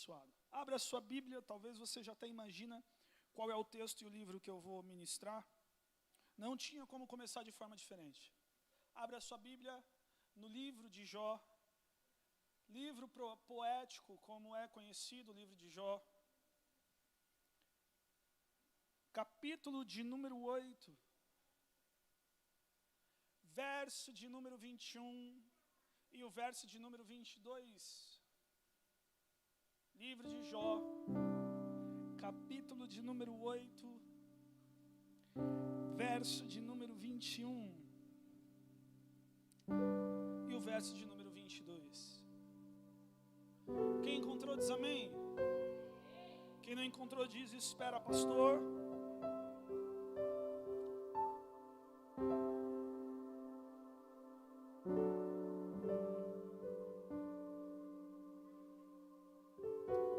abençoado. Abra a sua Bíblia, talvez você já até imagina qual é o texto e o livro que eu vou ministrar. Não tinha como começar de forma diferente. Abra a sua Bíblia no livro de Jó, livro poético, como é conhecido o livro de Jó. Capítulo de número 8, verso de número 21 e o verso de número 22. Livro de Jó, capítulo de número 8, verso de número 21 e o verso de número 22. Quem encontrou diz amém. Quem não encontrou diz espera, pastor.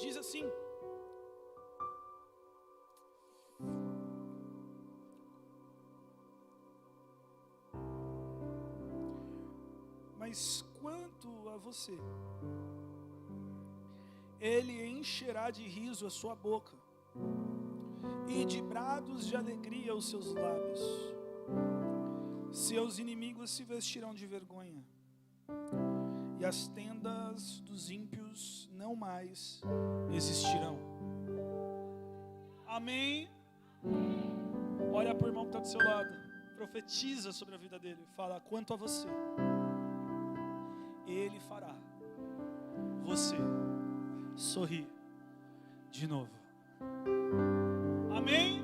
Diz assim: mas quanto a você, ele encherá de riso a sua boca, e de brados de alegria os seus lábios. Seus inimigos se vestirão de vergonha, e as tendas dos ímpios não mais existirão. Amém? Olha para o irmão que está do seu lado, profetiza sobre a vida dele, fala: quanto a você, ele fará você sorrir de novo. Amém?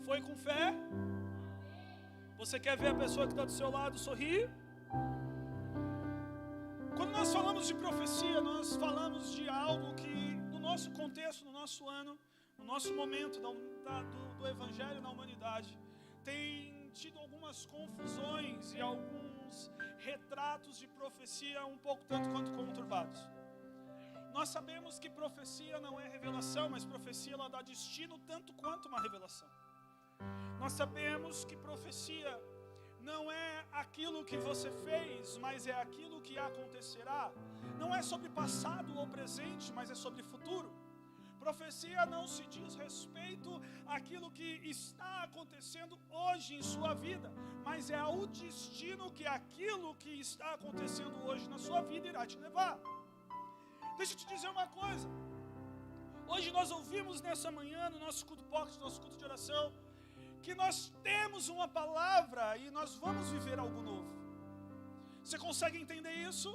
Foi com fé? Você quer ver a pessoa que está do seu lado sorrir? Quando nós falamos de profecia, nós falamos de algo que, no nosso contexto, no nosso ano, no nosso momento do Evangelho na humanidade, tem tido algumas confusões e alguns retratos de profecia um pouco tanto quanto conturbados. Nós sabemos que profecia não é revelação, mas profecia ela dá destino tanto quanto uma revelação. Nós sabemos que profecia não é aquilo que você fez, mas é aquilo que acontecerá. Não é sobre passado ou presente, mas é sobre futuro. Profecia não se diz respeito àquilo que está acontecendo hoje em sua vida, mas é ao destino que aquilo que está acontecendo hoje na sua vida irá te levar. Deixa eu te dizer uma coisa. Hoje nós ouvimos nessa manhã, no nosso culto pocket, no nosso culto de oração, que nós temos uma palavra e nós vamos viver algo novo. Você consegue entender isso?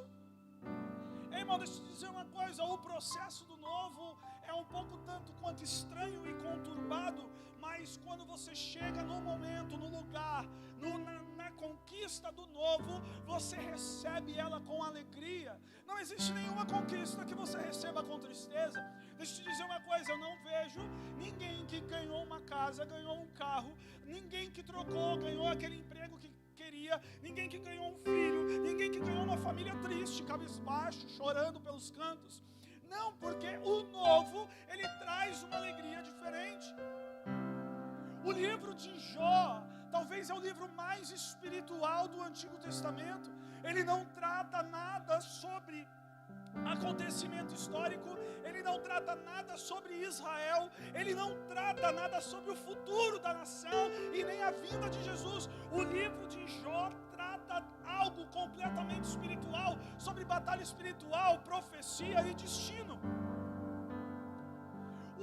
Ei, irmão, deixa eu te dizer uma coisa, o processo do novo é um pouco tanto quanto estranho e conturbado, mas quando você chega no momento, no lugar, na conquista do novo, você recebe ela com alegria. Não existe nenhuma conquista que você receba com tristeza. Deixa eu te dizer uma coisa, eu não vejo ninguém que ganhou uma casa, ganhou um carro, ninguém que trocou, ganhou aquele emprego que queria, ninguém que ganhou um filho, ninguém que ganhou uma família triste, cabisbaixo, chorando pelos cantos. Não, porque o novo, ele traz uma alegria diferente. O livro de Jó, talvez é o livro mais espiritual do Antigo Testamento. Ele não trata nada sobre acontecimento histórico, ele não trata nada sobre Israel, ele não trata nada sobre o futuro da nação e nem a vinda de Jesus. O livro de Jó trata algo completamente espiritual, sobre batalha espiritual, profecia e destino.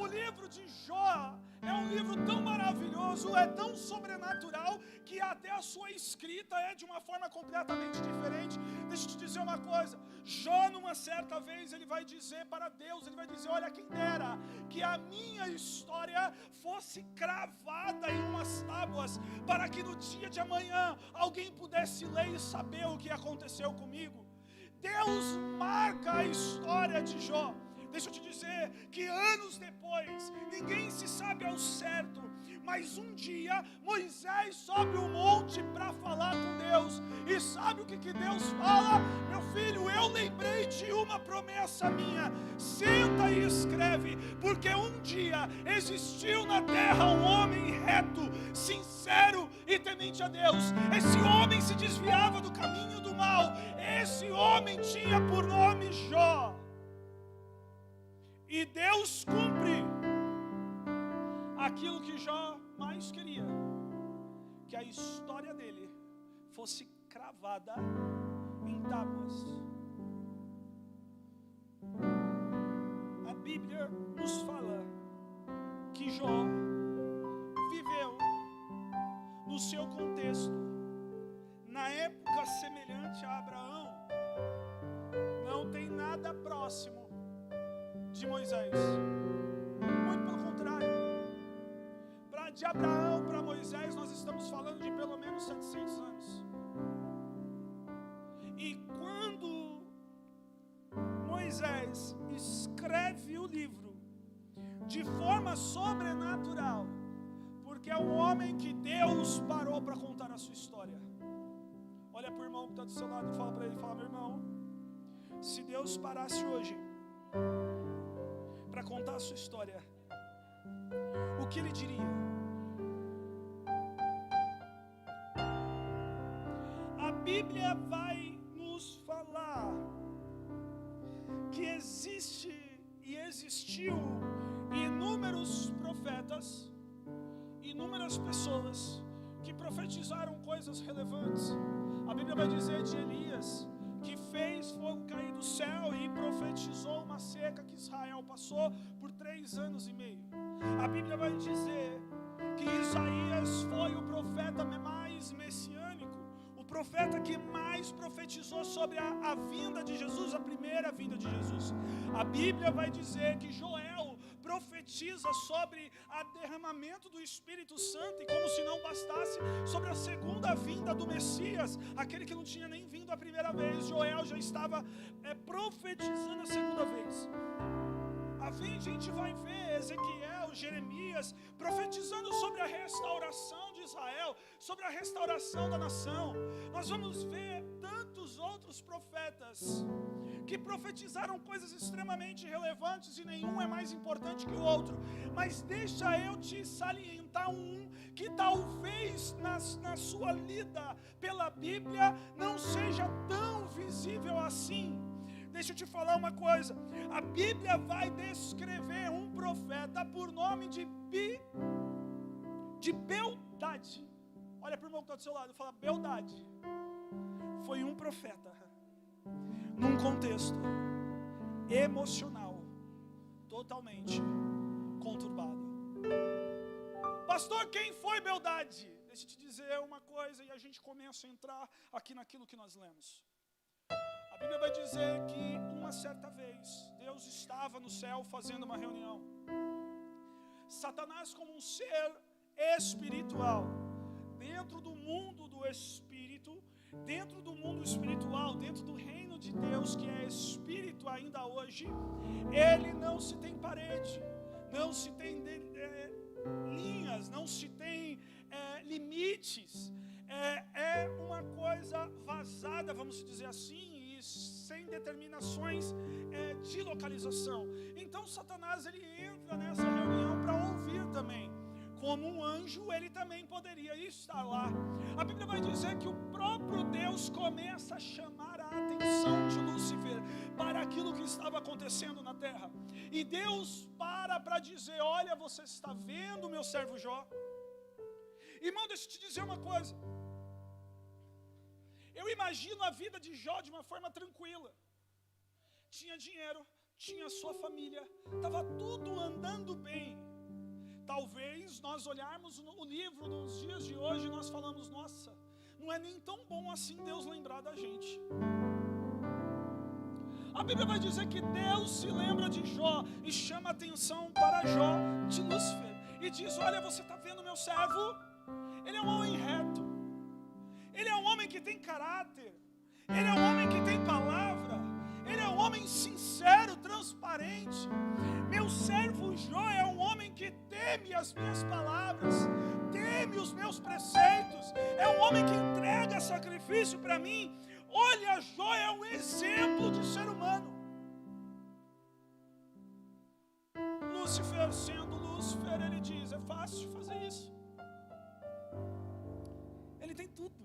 O livro de Jó é um livro tão maravilhoso, é tão sobrenatural, que até a sua escrita é de uma forma completamente diferente. Deixa eu te dizer uma coisa, Jó numa certa vez ele vai dizer para Deus, ele vai dizer: olha, quem dera que a minha história fosse cravada em umas tábuas, para que no dia de amanhã alguém pudesse ler e saber o que aconteceu comigo. Deus marca a história de Jó. Deixa eu te dizer que anos depois, ninguém se sabe ao certo, mas um dia Moisés sobe um monte para falar com Deus, e sabe o que Deus fala? Meu filho, eu lembrei de uma promessa minha, senta e escreve, porque um dia existiu na terra um homem reto, sincero e temente a Deus. Esse homem se desviava do caminho do mal, esse homem tinha por nome Jó. E Deus cumpre aquilo que Jó mais queria, que a história dele fosse cravada em tábuas. A Bíblia nos fala que Jó viveu no seu contexto, na época semelhante a Abraão. Não tem nada próximo de Moisés, muito pelo contrário. De Abraão para Moisés nós estamos falando de pelo menos 700 anos. E quando Moisés escreve o livro de forma sobrenatural, porque é um homem que Deus parou para contar a sua história. Olha para o irmão que está do seu lado e fala para ele, fala: meu irmão, se Deus parasse hoje para contar a sua história, o que ele diria? A Bíblia vai nos falar que existe e existiu inúmeros profetas, inúmeras pessoas que profetizaram coisas relevantes. A Bíblia vai dizer de Elias, que fez fogo cair do céu e profetizou uma seca que Israel passou por 3 anos e meio. A Bíblia vai dizer que Isaías foi o profeta mais messiânico, o profeta que mais profetizou sobre a vinda de Jesus, a primeira vinda de Jesus. A Bíblia vai dizer que Joel profetiza sobre o derramamento do Espírito Santo, e como se não bastasse, sobre a segunda vinda do Messias, aquele que não tinha nem vindo a primeira vez. Joel já estava profetizando a segunda vez. A gente vai ver Ezequiel, Jeremias profetizando sobre a restauração de Israel, sobre a restauração da nação. Nós vamos ver tantos outros profetas que profetizaram coisas extremamente relevantes, e nenhum é mais importante que o outro. Mas deixa eu te salientar um que talvez na sua lida pela Bíblia não seja tão visível assim. Deixa eu te falar uma coisa. A Bíblia vai descrever um profeta por nome de Bildade. Olha para o irmão que está do seu lado e fala: Bildade foi um profeta num contexto emocional totalmente conturbado. Pastor, quem foi Bildade? Deixa eu te dizer uma coisa e a gente começa a entrar aqui naquilo que nós lemos. A Bíblia vai dizer que uma certa vez Deus estava no céu fazendo uma reunião. Satanás, como um ser espiritual, dentro do mundo do espírito, dentro do mundo espiritual, dentro do reino de Deus, que é espírito ainda hoje, ele não se tem parede, não se tem linhas, não se tem limites. É uma coisa vazada, vamos dizer assim, e sem determinações de localização. Então Satanás, ele entra nessa reunião para ouvir também. Como um anjo, ele também poderia estar lá. A Bíblia vai dizer que o próprio Deus começa a chamar a atenção de Lúcifer para aquilo que estava acontecendo na terra. E Deus para dizer: olha, você está vendo meu servo Jó? Irmão, deixa eu te dizer uma coisa. Eu imagino a vida de Jó de uma forma tranquila. Tinha dinheiro, tinha sua família, estava tudo andando bem. Talvez nós olharmos o livro nos dias de hoje e nós falamos: nossa, não é nem tão bom assim Deus lembrar da gente. A Bíblia vai dizer que Deus se lembra de Jó e chama atenção para Jó de Lúcifer e diz: olha, você está vendo meu servo? Ele é um homem reto, ele é um homem que tem caráter, ele é um homem que tem palavra, ele é um homem sincero, transparente. Meu servo Jó é um homem que teme as minhas palavras, teme os meus preceitos, é um homem que entrega sacrifício para mim. Olha, Jó é um exemplo de ser humano. Lúcifer, sendo Lúcifer, ele diz: é fácil fazer isso. Ele tem tudo.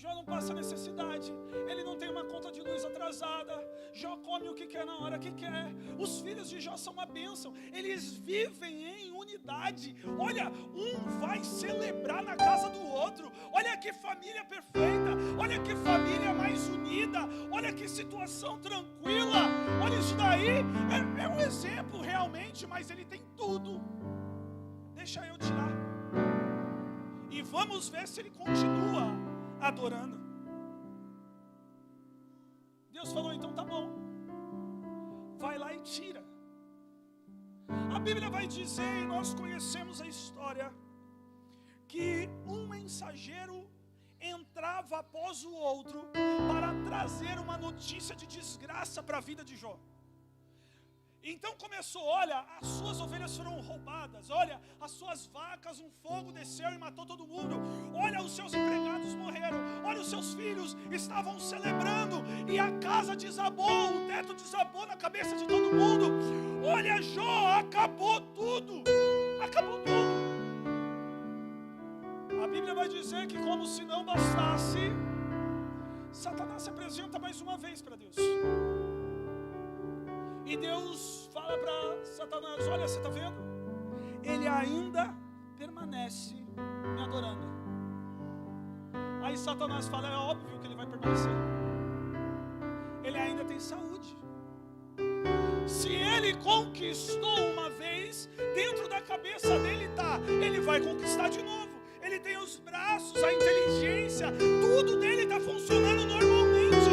Jó não passa necessidade, ele não tem uma conta de luz atrasada, Jó come o que quer na hora que quer. Os filhos de Jó são uma bênção. Eles vivem em unidade. Olha, um vai celebrar na casa do outro. Olha que família perfeita. Olha que família mais unida. Olha que situação tranquila. Olha, isso daí é um exemplo realmente, mas ele tem tudo. Deixa eu tirar. E vamos ver se ele continua adorando. Deus falou, então tá bom. Vai lá e tira. A Bíblia vai dizer, e nós conhecemos a história, que um mensageiro entrava após o outro para trazer uma notícia de desgraça para a vida de Jó. Então começou, olha, as suas ovelhas foram roubadas, olha, as suas vacas, um fogo desceu e matou todo mundo, olha, os seus empregados morreram, olha, os seus filhos estavam celebrando e a casa desabou, o teto desabou na cabeça de todo mundo, olha, Jó, acabou tudo. A Bíblia vai dizer que, como se não bastasse, Satanás se apresenta mais uma vez para Deus. E Deus fala para Satanás, olha, você está vendo? Ele ainda permanece me adorando. Aí Satanás fala, é óbvio que ele vai permanecer. Ele ainda tem saúde. Se ele conquistou uma vez, dentro da cabeça dele está, ele vai conquistar de novo. Ele tem os braços, a inteligência, tudo dele está funcionando normalmente.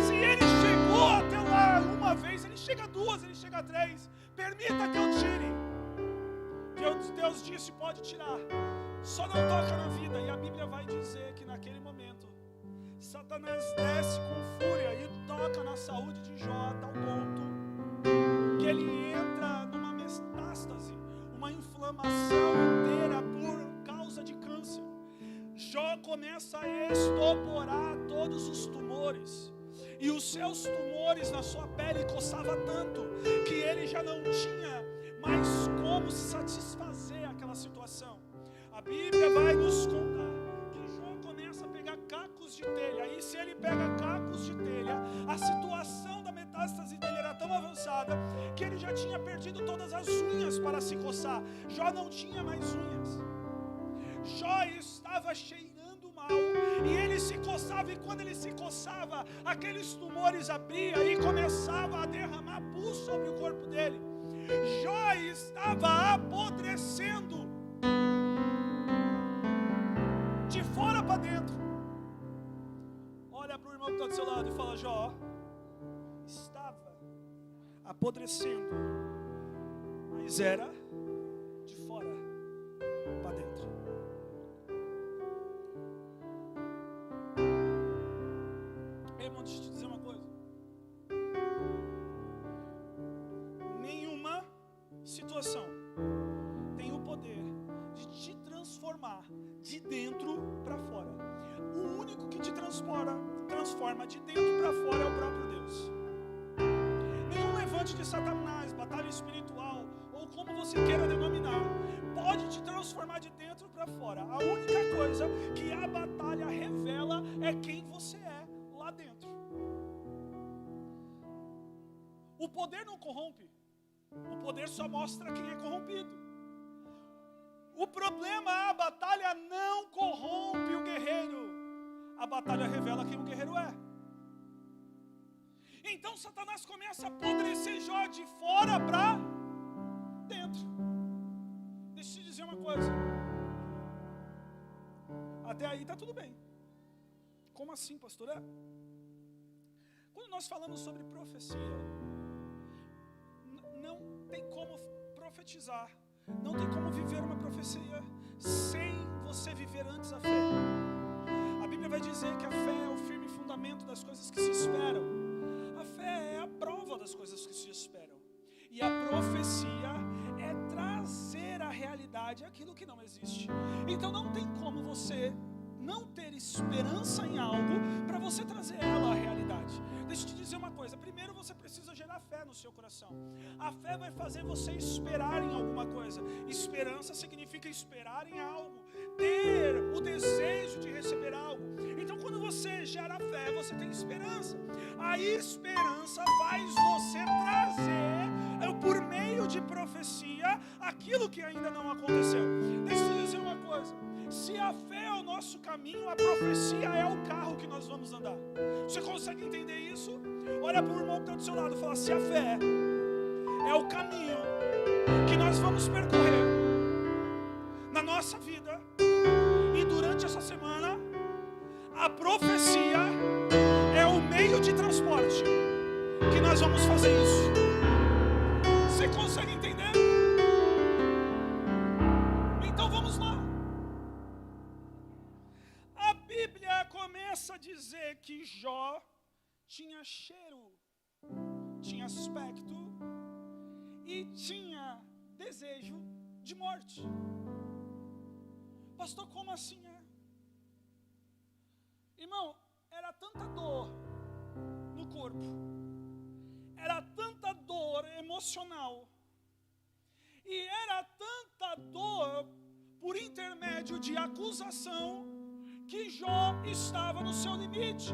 Se ele chegou até lá uma vez, ele chega duas, ele chega três. Permita que eu tire. Deus disse, pode tirar. Só não toca na vida. E a Bíblia vai dizer que naquele momento, Satanás desce com fúria e toca na saúde de Jó a tal ponto que ele entra numa metástase, uma inflamação inteira por causa de câncer. Jó começa a estoporar todos os tumores. E os seus tumores na sua pele coçavam tanto que ele já não tinha mais como satisfazer aquela situação. A Bíblia vai nos contar que Jó começa a pegar cacos de telha. E se ele pega cacos de telha, a situação da metástase dele era tão avançada que ele já tinha perdido todas as unhas para se coçar. Jó não tinha mais unhas. Jó estava cheirando mal e ele se coçava, e quando ele se coçava, aqueles tumores abriam e começavam a derramar pus sobre o corpo dele. Jó estava apodrecendo de fora para dentro. Olha para o irmão que está do seu lado e fala, Jó estava apodrecendo, mas era de fora para dentro. Irmão, deixa eu te dizer uma coisa. Nenhuma situação tem o poder de te transformar de dentro para fora. O único que te transforma de dentro para fora é o próprio Deus. Nenhum levante de Satanás, batalha espiritual, ou como você queira denominar, pode te transformar de dentro para fora. A única coisa que a batalha revela é quem você é lá dentro. O poder não corrompe. O poder só mostra quem é corrompido. O problema é a batalha não corrompe o guerreiro. A batalha revela quem o guerreiro é. Então Satanás começa a apodrecer Jó de fora para dentro. Deixa eu te dizer uma coisa. Até aí está tudo bem. Como assim, pastor? Quando nós falamos sobre profecia, não tem como profetizar, não tem como viver uma profecia sem você viver antes a fé. A Bíblia vai dizer que a fé é o firme fundamento das coisas que se esperam. A fé é a prova das coisas que se esperam. E a profecia é trazer à realidade aquilo que não existe. Então não tem como você não ter esperança em algo para você trazer ela à realidade. Deixa eu te dizer uma coisa. Primeiro você precisa gerar fé no seu coração. A fé vai fazer você esperar em alguma coisa. Esperança significa esperar em algo, ter o desejo de receber algo. Então quando você gera fé, você tem esperança. A esperança vai aquilo que ainda não aconteceu. Deixa eu dizer uma coisa. Se a fé é o nosso caminho, a profecia é o carro que nós vamos andar. Você consegue entender isso? Olha para o irmão que está do seu lado e fala: se a fé é o caminho que nós vamos percorrer na nossa vida, e durante essa semana, a profecia é o meio de transporte que nós vamos fazer isso. Você consegue entender? Então vamos lá. A Bíblia começa a dizer que Jó tinha cheiro, tinha aspecto e tinha desejo de morte. Pastor, como assim é? Irmão, era tanta dor no corpo, era tanta dor emocional, e era tanta dor por intermédio de acusação, que Jó estava no seu limite.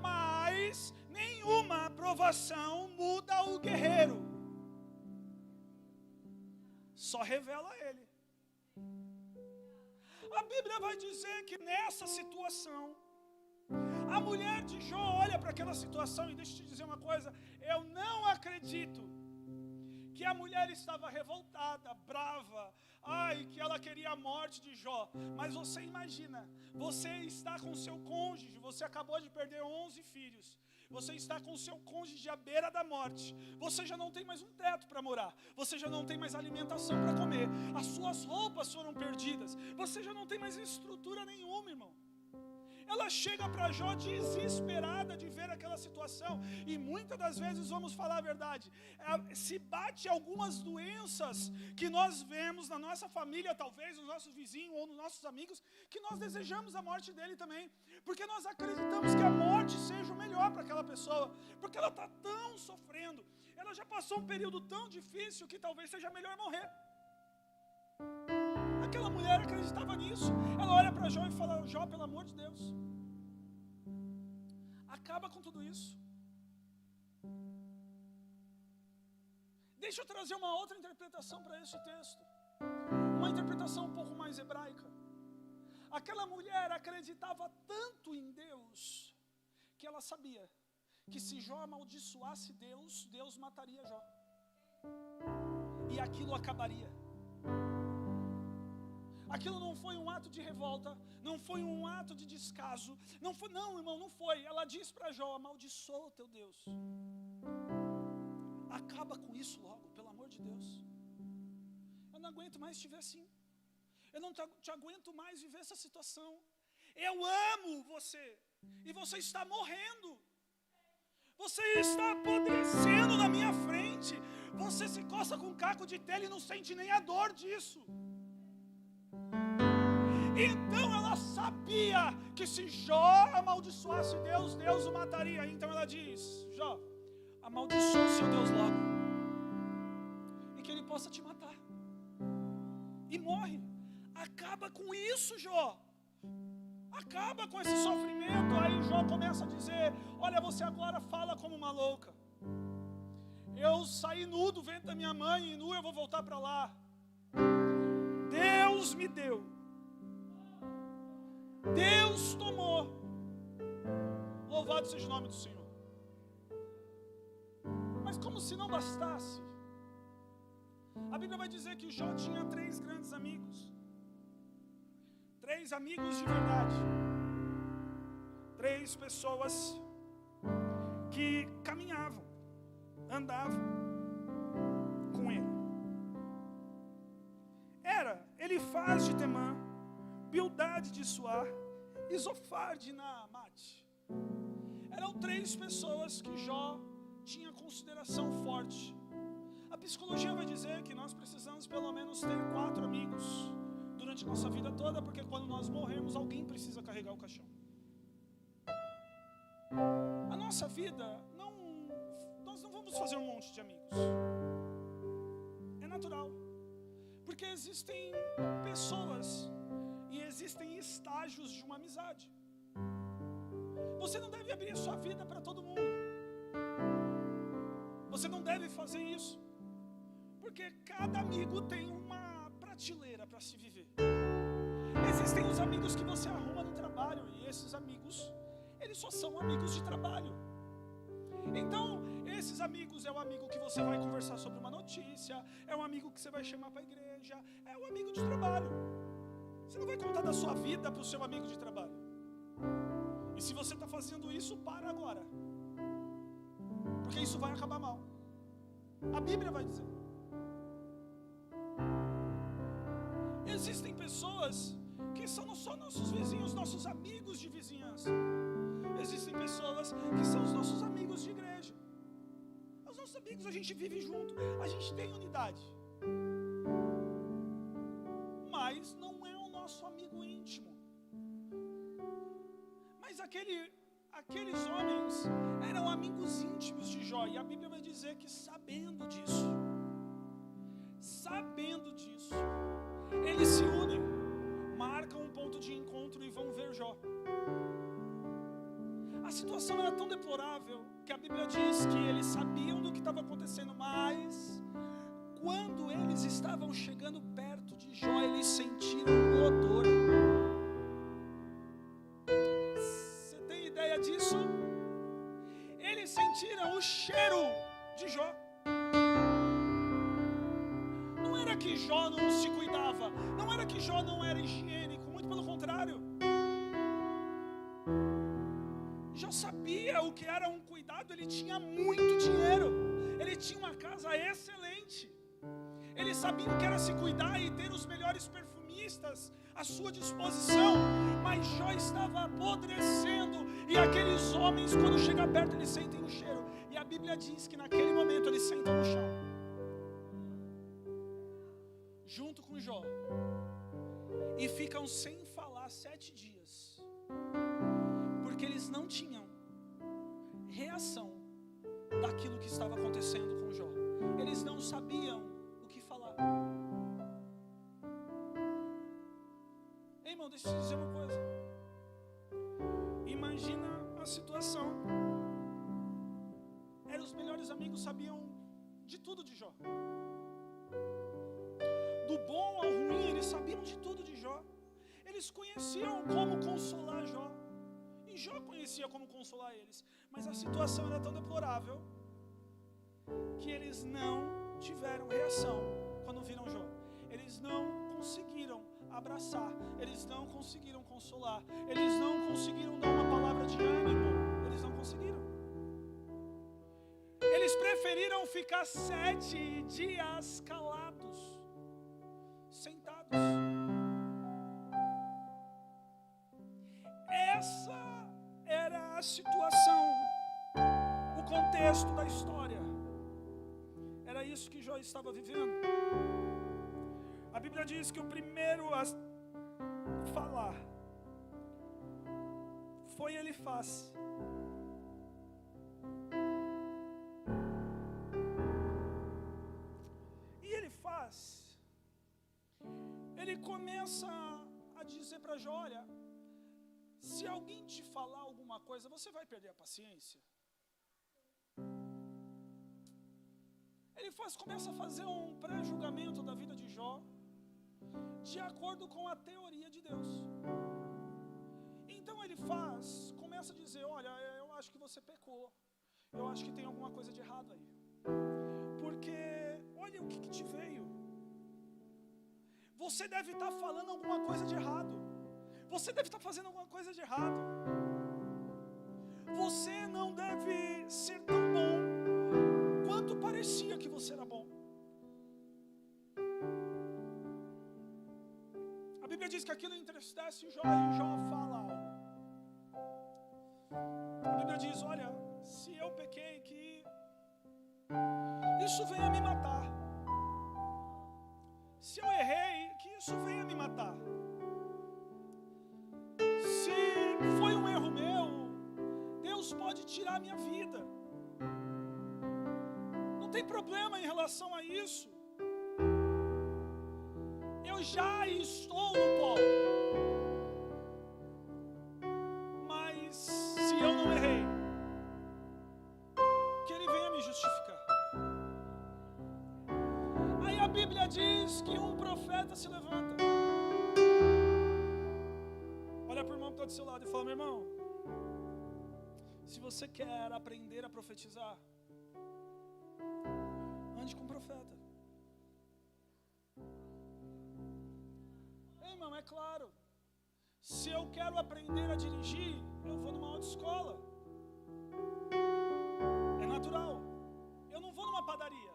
Mas nenhuma aprovação muda o guerreiro, só revela ele. A Bíblia vai dizer que nessa situação, a mulher de Jó olha para aquela situação, e deixa eu te dizer uma coisa, eu não acredito que a mulher estava revoltada, brava, que ela queria a morte de Jó. Mas você imagina, você está com seu cônjuge, você acabou de perder 11 filhos, você está com seu cônjuge à beira da morte, você já não tem mais um teto para morar, você já não tem mais alimentação para comer, as suas roupas foram perdidas, você já não tem mais estrutura nenhuma, irmão. Ela chega para Jó desesperada de ver aquela situação. E muitas das vezes, vamos falar a verdade, se bate algumas doenças que nós vemos na nossa família, talvez nos nossos vizinhos ou nos nossos amigos, que nós desejamos a morte dele também, porque nós acreditamos que a morte seja o melhor para aquela pessoa, porque ela está tão sofrendo, ela já passou um período tão difícil que talvez seja melhor morrer. Aquela mulher acreditava nisso. Ela olha para Jó e fala: Jó, pelo amor de Deus, acaba com tudo isso. Deixa eu trazer uma outra interpretação para esse texto, uma interpretação um pouco mais hebraica. Aquela mulher acreditava tanto em Deus, que ela sabia que se Jó amaldiçoasse Deus, Deus mataria Jó, e aquilo acabaria. Aquilo não foi um ato de revolta, não foi um ato de descaso, não, irmão, não foi. Ela diz para Jó: amaldiçoa o teu Deus, acaba com isso logo, pelo amor de Deus. Eu não aguento mais te ver assim, eu não te aguento mais viver essa situação. Eu amo você, e você está morrendo, você está apodrecendo na minha frente, você se coça com um caco de telha e não sente nem a dor disso. Então ela sabia que se Jó amaldiçoasse Deus, Deus o mataria. Então ela diz: Jó, amaldiçoa o seu Deus logo, e que ele possa te matar. E morre. Acaba com isso, Jó. Acaba com esse sofrimento. Aí Jó começa a dizer: olha, você agora fala como uma louca. Eu saí nu do ventre da minha mãe, e nu eu vou voltar para lá. Deus me deu, Deus tomou. Louvado seja o nome do Senhor. Mas como se não bastasse, a Bíblia vai dizer que Jó tinha 3 grandes amigos. 3 amigos de verdade. 3 pessoas que caminhavam, andavam com ele. Era Elifaz de Temã, Bildade de Suar e Zofar de Naamate. Eram 3 pessoas que Jó tinha consideração forte. A psicologia vai dizer que nós precisamos pelo menos ter 4 amigos durante a nossa vida toda, porque quando nós morrermos, alguém precisa carregar o caixão. A nossa vida, nós não vamos fazer um monte de amigos. É natural, porque existem pessoas e existem estágios de uma amizade. Você não deve abrir a sua vida para todo mundo. Você não deve fazer isso. Porque cada amigo tem uma prateleira para se viver. Existem os amigos que você arruma no trabalho, e esses amigos, eles só são amigos de trabalho. Então, esses amigos é o amigo que você vai conversar sobre uma notícia, é um amigo que você vai chamar para a igreja, é um amigo de trabalho. Você não vai contar da sua vida para o seu amigo de trabalho. E se você está fazendo isso, para agora. Porque isso vai acabar mal. A Bíblia vai dizer. Existem pessoas que são não só nossos vizinhos, nossos amigos de vizinhança. Existem pessoas que são os nossos amigos de igreja. Os nossos amigos, a gente vive junto, a gente tem unidade. Mas não é o nosso amigo íntimo. Mas aqueles homens eram amigos íntimos de Jó. E a Bíblia vai dizer que sabendo disso, eles se unem, marcam um ponto de encontro e vão ver Jó. A situação era tão deplorável que a Bíblia diz que eles sabiam do que estava acontecendo, mas quando eles estavam chegando perto de Jó, eles sentiram o odor. Você tem ideia disso? Eles sentiram o cheiro de Jó. Não era que Jó não se cuidava, não era que Jó não era higiênico, muito pelo contrário. Jó sabia o que era um cuidado, ele tinha muito dinheiro, ele tinha uma casa excelente, ele sabia o que era se cuidar e ter os melhores perfumistas à sua disposição, mas Jó estava apodrecendo, e aqueles homens, quando chegam perto, eles sentem o cheiro, e a Bíblia diz que naquele momento eles sentam no chão, junto com Jó, e ficam sem falar 7 dias, porque eles não tinham reação daquilo que estava acontecendo com Jó. Eles não sabiam o que falar. Ei, irmão, deixa eu te dizer uma coisa. Imagina a situação. Os melhores amigos sabiam de tudo de Jó. Do bom ao ruim, eles sabiam de tudo de Jó. Eles conheciam como consolar Jó. E Jó conhecia como consolar eles. Mas a situação era tão deplorável que eles não tiveram reação quando viram Jó. Eles não conseguiram abraçar. Eles não conseguiram consolar. Eles não conseguiram dar uma palavra de ânimo. Eles não conseguiram. Eles preferiram ficar 7 dias calados, sentados. Essa era a situação, o contexto da história. Era isso que Jó estava vivendo. A Bíblia diz que o primeiro a falar foi Elifaz. E Elifaz, ele começa a dizer para Jó: olha, se alguém te falar alguma coisa, você vai perder a paciência? Elifaz começa a fazer um pré-julgamento da vida de Jó, de acordo com a teoria de Deus. Então Elifaz começa a dizer: olha, eu acho que você pecou, eu acho que tem alguma coisa de errado aí, porque olha o que te veio. Você deve estar falando alguma coisa de errado, você deve estar fazendo alguma coisa de errado, você não deve ser tão bom quanto parecia que você era bom. A Bíblia diz que aquilo entristece Jó, e Jó fala algo. A Bíblia diz: olha, se eu pequei, que isso venha me matar. Se eu errei, que isso venha me matar. Se foi um erro meu, Deus pode tirar a minha vida. Não tem problema em relação a isso. Eu já estou no pó. Mas se eu não errei, que Ele venha me justificar. Bíblia diz que um profeta se levanta. Olha para o irmão que está do seu lado e fala: meu irmão, se você quer aprender a profetizar, ande com um profeta. Ei, irmão, é claro. Se eu quero aprender a dirigir, eu vou numa autoescola. É natural. Eu não vou numa padaria.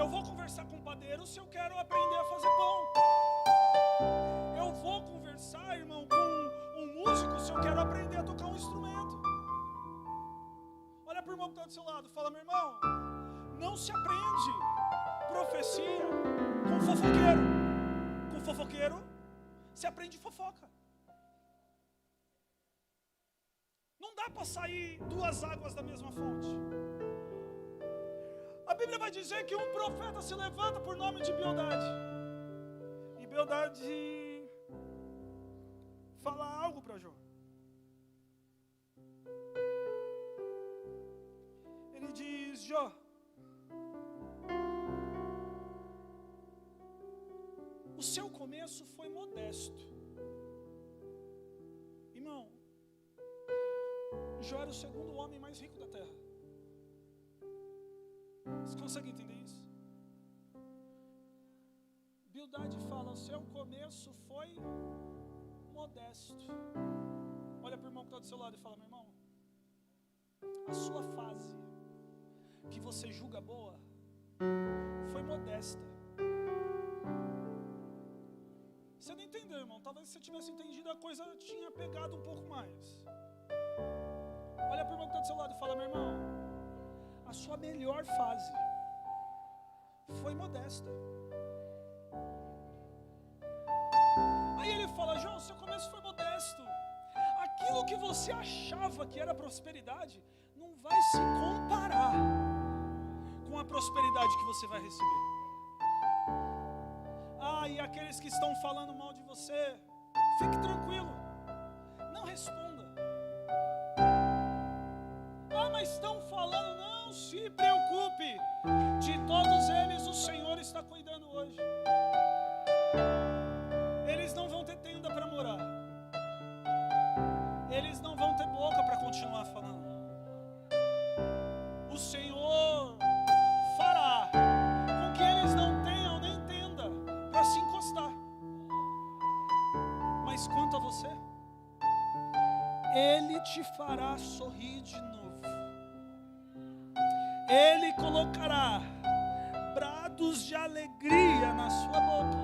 Eu vou conversar com o padeiro se eu quero aprender a fazer pão. Eu vou conversar, irmão, com um músico se eu quero aprender a tocar um instrumento. Olha para o irmão que está do seu lado e fala: meu irmão, não se aprende profecia com fofoqueiro. Com fofoqueiro se aprende fofoca. Não dá para sair duas águas da mesma fonte. A Bíblia vai dizer que um profeta se levanta por nome de Bildade. E Bildade fala algo para Jó. Ele diz: Jó, o seu começo foi modesto. Irmão, Jó era o segundo homem mais rico da terra. Vocês conseguem entender isso? Bildade fala: o seu começo foi modesto. Olha para o irmão que está do seu lado e fala: meu irmão, a sua fase que você julga boa foi modesta. Você não entendeu, irmão? Talvez se você tivesse entendido, a coisa tinha pegado um pouco mais. Olha para o irmão que está do seu lado e fala: meu irmão, a sua melhor fase foi modesta. Aí ele fala: João, seu começo foi modesto. Aquilo que você achava que era prosperidade não vai se comparar com a prosperidade que você vai receber. E aqueles que estão falando mal de você, fique tranquilo, não responda. Mas estão falando, não se preocupe, de todos eles o Senhor está cuidando hoje. Eles não vão ter tenda para morar, eles não vão ter boca para continuar falando. O Senhor fará com que eles não tenham nem tenda para se encostar. Mas quanto a você, Ele te fará sorrir de novo. Ele colocará brados de alegria na sua boca.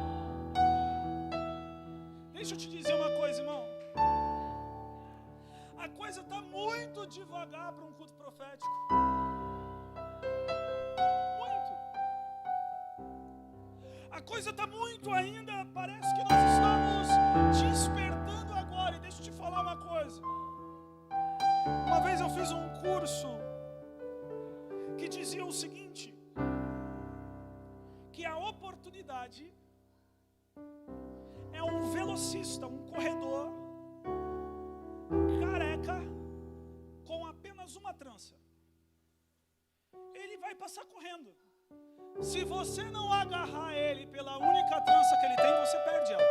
Deixa eu te dizer uma coisa, irmão. A coisa está muito devagar para um culto profético. Muito. A coisa está muito ainda, parece que nós estamos despertando agora. E deixa eu te falar uma coisa. Uma vez eu fiz um curso que dizia o seguinte, que a oportunidade é um velocista, um corredor careca com apenas uma trança. Ele vai passar correndo. Se você não agarrar ele pela única trança que ele tem, você perde ela.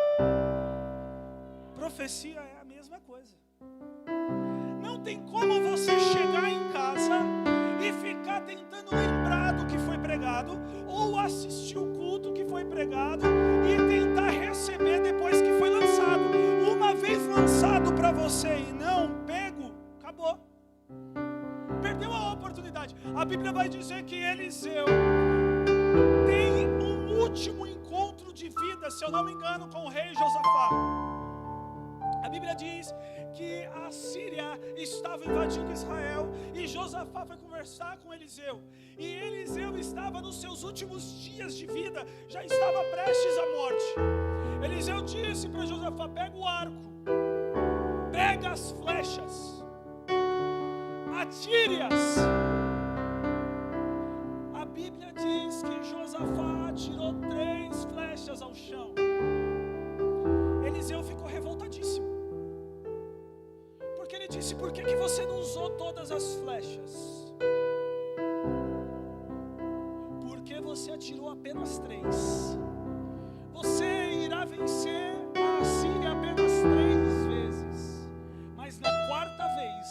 Profecia é a mesma coisa. Não tem como você chegar em casa e ficar tentando lembrar do que foi pregado, ou assistir o culto que foi pregado e tentar receber depois que foi lançado. Uma vez lançado para você e não pego, acabou. Perdeu a oportunidade. A Bíblia vai dizer que Eliseu tem um último encontro de vida, se eu não me engano, com o rei Josafá. A Bíblia diz que a Síria estava invadindo Israel e Josafá foi conversar com Eliseu. E Eliseu estava nos seus últimos dias de vida, já estava prestes à morte. Eliseu disse para Josafá: pega o arco, pega as flechas, atire-as. A Bíblia diz que Josafá atirou 3 flechas ao chão. Eliseu ficou revoltadíssimo. Porque ele disse: por que você não usou todas as flechas? Porque você atirou apenas 3. Você irá vencer a Assíria apenas 3 vezes. Mas na 4ª vez,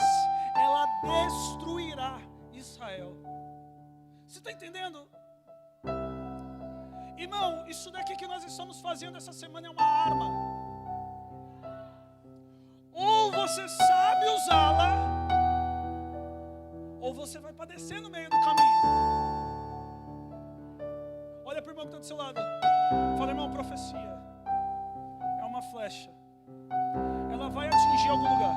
ela destruirá Israel. Você está entendendo? Irmão, isso daqui que nós estamos fazendo essa semana é uma arma. Ou você sabe usá-la, ou você vai padecer no meio do caminho. Olha para o irmão que está do seu lado. Fala, irmão, profecia é uma flecha. Ela vai atingir algum lugar.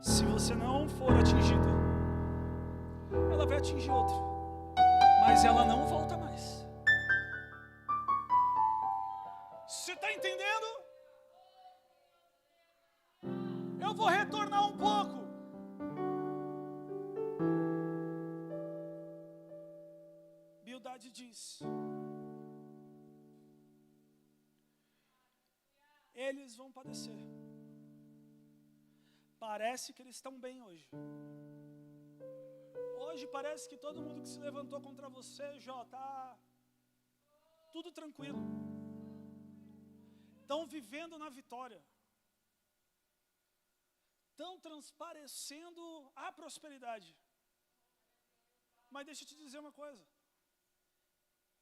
Se você não for atingido, ela vai atingir outro. Mas ela não volta mais. Você está entendendo? Eu vou retornar um pouco. Bildade disse: eles vão padecer. Parece que eles estão bem hoje. Hoje parece que todo mundo que se levantou contra você, Jó, está tudo tranquilo. Estão vivendo na vitória. Estão transparecendo a prosperidade. Mas deixa eu te dizer uma coisa.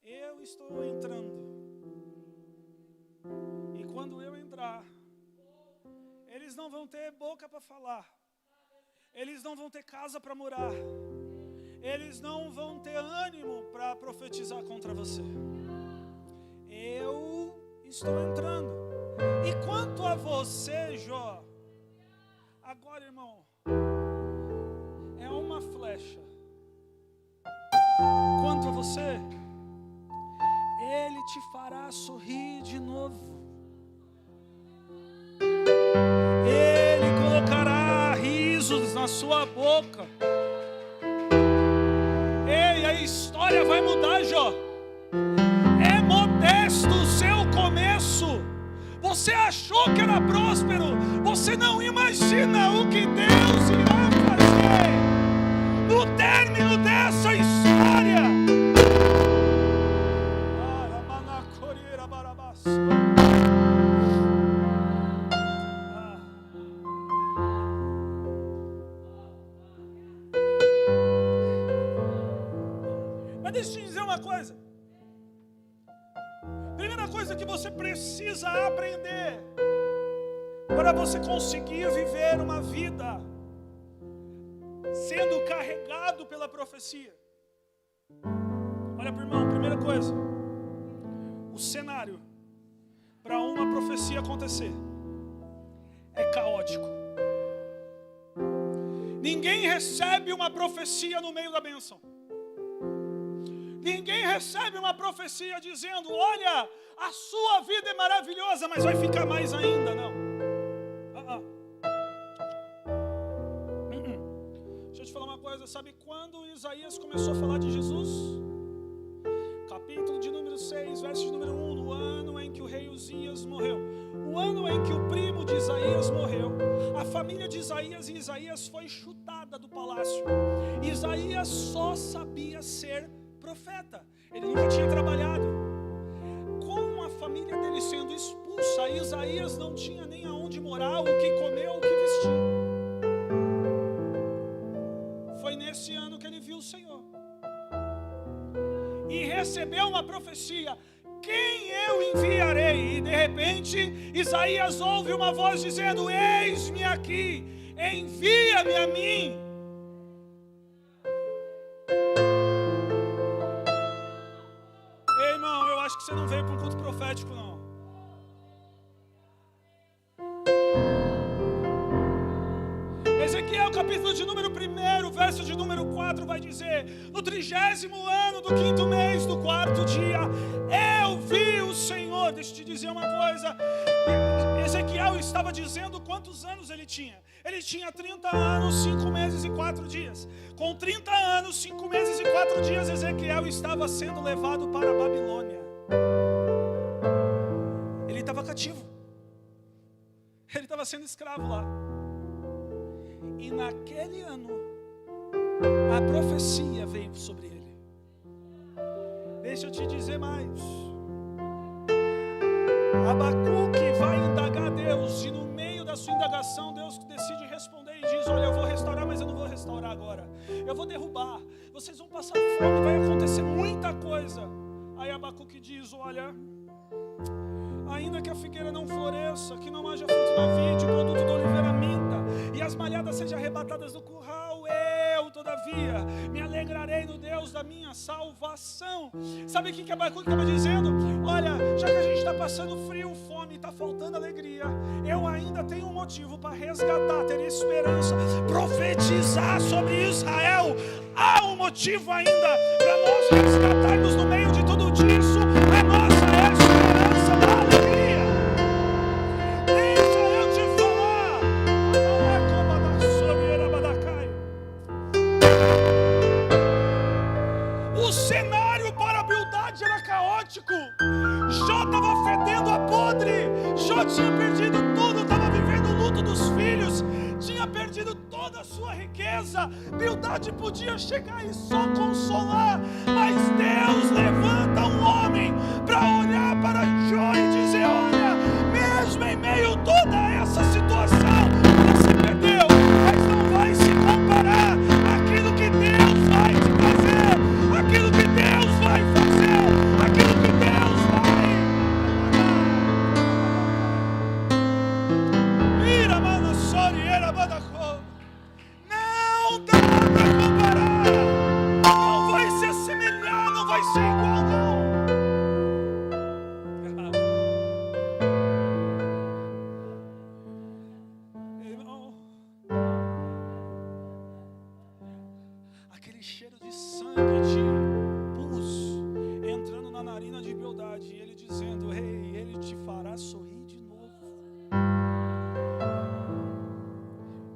Eu estou entrando. E quando eu entrar, eles não vão ter boca para falar. Eles não vão ter casa para morar. Eles não vão ter ânimo para profetizar contra você. Eu estou entrando. E quanto a você, Jó, agora, irmão, é uma flecha. Quanto a você, Ele te fará sorrir de novo. Ele colocará risos na sua boca. Ei, a história vai mudar, Jó. É modesto o seu começo. Você achou que era próspero. Você não imagina o que Deus irá fazer no término dessa história. Mas deixa eu te dizer uma coisa. Primeira coisa que você precisa aprender para você conseguir viver uma vida sendo carregado pela profecia. Olha para o irmão, primeira coisa. O cenário para uma profecia acontecer é caótico. Ninguém recebe uma profecia no meio da bênção. Ninguém recebe uma profecia dizendo: olha, a sua vida é maravilhosa, mas vai ficar mais ainda. Não. Deixa eu te falar uma coisa. Sabe quando Isaías começou a falar de Jesus? Capítulo de número 6, verso de número 1. No ano em que o rei Uzias morreu. O ano em que o primo de Isaías morreu. A família de Isaías e Isaías foi chutada do palácio. Isaías só sabia ser profeta. Ele nunca tinha trabalhado. Com a família dele sendo expulsa, Isaías não tinha nem aonde morar, o que comer, o que vestir. Foi nesse ano que ele viu o Senhor e recebeu uma profecia: quem eu enviarei? E de repente Isaías ouve uma voz dizendo: eis-me aqui, envia-me a mim. Ei, irmão, eu acho que você não veio para um culto profético, não. Ezequiel, capítulo de número 1, verso de número 4, vai dizer: no 30º ano do 5º mês do 4º dia, eu vi o Senhor. Deixa eu te dizer uma coisa. Ezequiel estava dizendo quantos anos ele tinha. Ele tinha 30 anos, 5 meses e 4 dias. Com 30 anos, 5 meses e 4 dias, Ezequiel estava sendo levado para a Babilônia. Ele estava cativo. Ele estava sendo escravo lá. E naquele ano, a profecia veio sobre ele. Deixa eu te dizer mais. Abacuque vai indagar a Deus, e no meio da sua indagação, Deus decide responder e diz: olha, eu vou restaurar, mas eu não vou restaurar agora. Eu vou derrubar. Vocês vão passar fome, vai acontecer muita coisa. Aí Abacuque diz: olha, ainda que a figueira não floresça, que não haja fruto na vide, o produto da oliveira minta, e as malhadas sejam arrebatadas do curral, eu, todavia, me alegrarei no Deus da minha salvação. Sabe o que Abacuque estava dizendo? Olha, já que a gente está passando frio, fome, está faltando alegria, eu ainda tenho um motivo para resgatar, ter esperança, profetizar sobre Israel. Há um motivo ainda para nós resgatarmos no meio de tudo isso a nossa esperança da alegria. Deixa eu te falar. O cenário para a Bildade era caótico. Jó estava fedendo a podre. Jó tinha perdido tudo, estava vivendo o luto dos filhos, tinha perdido toda a sua riqueza. Bildade podia chegar e só consolar, mas Deus levanta um homem para olhar para Jó e dizer: olha, mesmo em meio a toda essa situação, você perdeu, mas não vai se comparar aquilo que Deus vai te fazer, aquilo que Deus vai fazer, aquilo que Deus vai. Mira, mano, soriera, badacô. Não dá para comparar, não vai se assemelhar, não vai ser igual, não. Irmão, aquele cheiro de sangue, de pus entrando na narina de Bildade, e ele dizendo: ei, ele te fará sorrir de novo.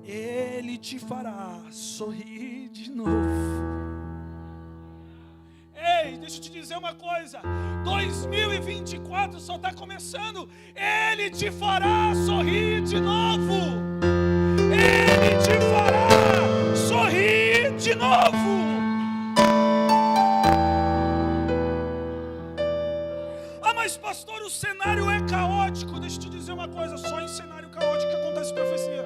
Ele te fará sorrir de novo. Ei, deixa eu te dizer uma coisa: 2024 só está começando. Ele te fará sorrir de novo. Ele te fará sorrir de novo. Ah, mas pastor, o cenário é caótico. Deixa eu te dizer uma coisa: só em cenário caótico que acontece profecia.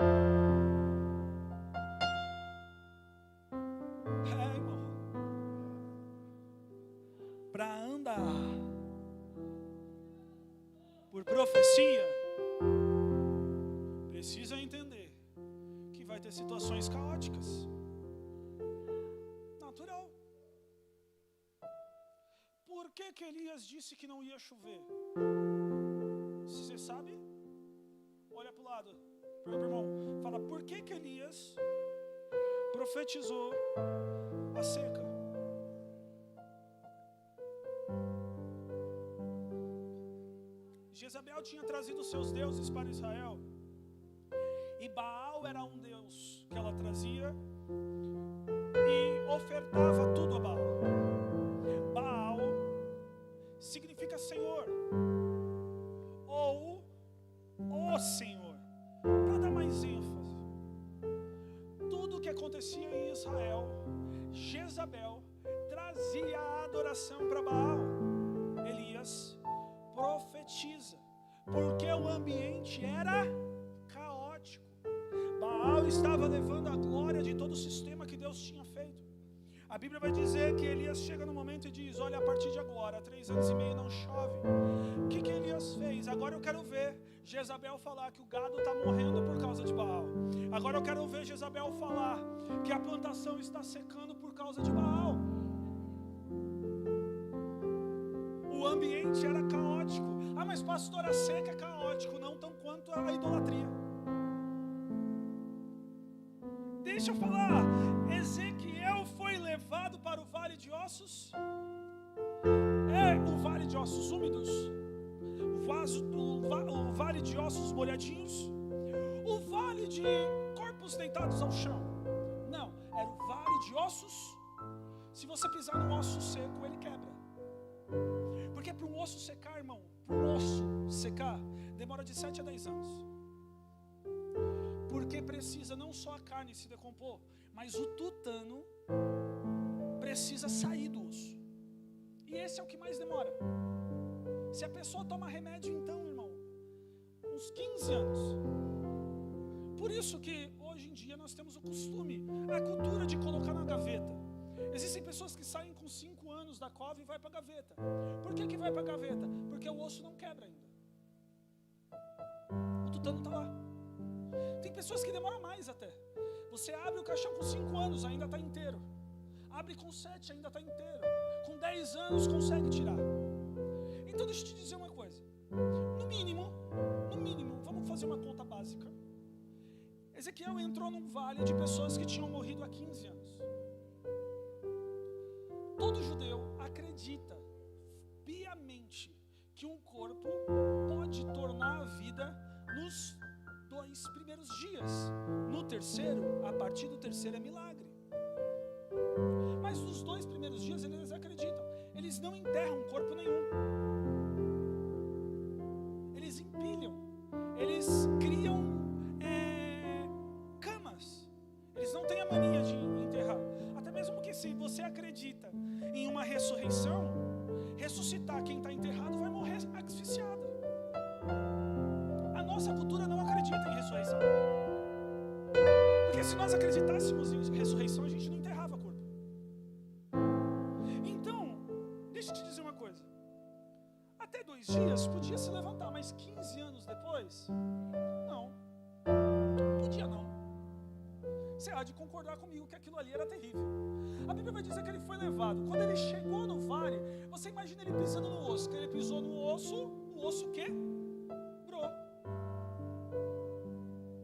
Para andar por profecia, precisa entender que vai ter situações caóticas. Natural. Por que Elias disse que não ia chover? Você sabe? Olha para o lado, pergunta para o irmão, fala: por que Elias profetizou a seca? Jezabel tinha trazido seus deuses para Israel, e Baal era um deus que ela trazia e ofertava tudo a Baal. Baal significa Senhor, ou o Senhor, para dar mais ênfase. Tudo o que acontecia em Israel, Jezabel trazia a adoração para Baal. Elias profetiza, porque o ambiente era caótico. Baal estava levando a glória de todo o sistema que Deus tinha feito. A Bíblia vai dizer que Elias chega no momento e diz: olha, a partir de agora, 3 anos e meio não chove. O que Elias fez? Agora eu quero ver Jezabel falar que o gado está morrendo por causa de Baal. Agora eu quero ver Jezabel falar que a plantação está secando por causa de Baal. O ambiente era caótico. Ah, mas pastor, a seca é caótico. Não tão quanto a idolatria. Deixa eu falar. Ezequiel foi levado para o vale de ossos. É o vale de ossos úmidos, o vale de ossos molhadinhos, o vale de corpos deitados ao chão. Não, era o vale de ossos. Se você pisar num osso seco, ele quebra. Porque para um osso secar, irmão, para um osso secar, demora de 7 a 10 anos. Porque precisa não só a carne se decompor, mas o tutano precisa sair do osso. E esse esse é o que mais demora. Se a pessoa toma remédio, então, irmão, uns 15 anos. Por isso que hoje em dia nós temos o costume, a cultura de colocar na gaveta. Existem pessoas que saem com 5 anos da cova e vai para a gaveta. Por que vai para a gaveta? Porque o osso não quebra ainda. O tutano está lá. Tem pessoas que demoram mais até. Você abre o caixão com 5 anos, ainda está inteiro. Abre com 7, ainda está inteiro. Com 10 anos consegue tirar. Então deixa eu te dizer uma coisa. No mínimo, vamos fazer uma conta básica. Ezequiel entrou num vale de pessoas que tinham morrido há 15 anos. Todo judeu acredita piamente que um corpo pode tornar a vida nos 2 primeiros dias. No terceiro, a partir do terceiro é milagre. Mas nos 2 primeiros dias eles acreditam. Eles não enterram corpo nenhum. Eles empilham. Eles criam camas. Eles não têm a mania de enterrar. Até mesmo que se você acredita em uma ressurreição, ressuscitar quem está enterrado vai morrer asfixiado. A nossa cultura não acredita em ressurreição. Porque se nós acreditássemos em ressurreição, a gente não enterrava corpo. Então, deixa eu te dizer uma coisa. Até 2 dias podia se levantar, mas 15 anos depois, não. Podia não. Você há de concordar comigo que aquilo ali era terrível. A Bíblia vai dizer que ele foi levado. Quando ele chegou no vale, você imagina ele pisando no osso. Que ele pisou no osso, o osso quebrou.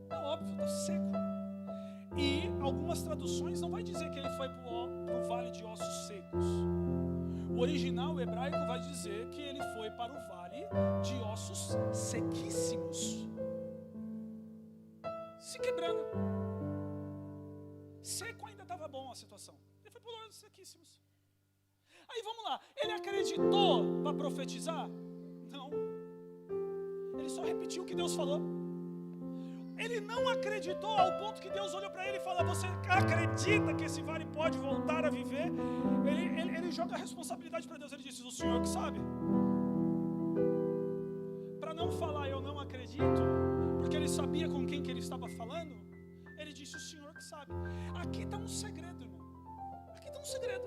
É óbvio, está seco. E algumas traduções não vai dizer que ele foi para o vale de ossos secos. O original hebraico vai dizer que ele foi para o vale de ossos sequíssimos. Se quebrando. Seco ainda estava bom a situação. Ele foi para os ossos sequíssimos. Aí vamos lá. Ele acreditou para profetizar? Não. Ele só repetiu o que Deus falou. Ele não acreditou ao ponto que Deus olhou para ele e falou: você acredita que esse vale pode voltar a viver? Ele joga a responsabilidade para Deus. Ele disse: o Senhor que sabe. Para não falar eu não acredito, porque ele sabia com quem que ele estava falando, ele disse: o Senhor que sabe. Aqui está um segredo, irmão. Aqui está um segredo.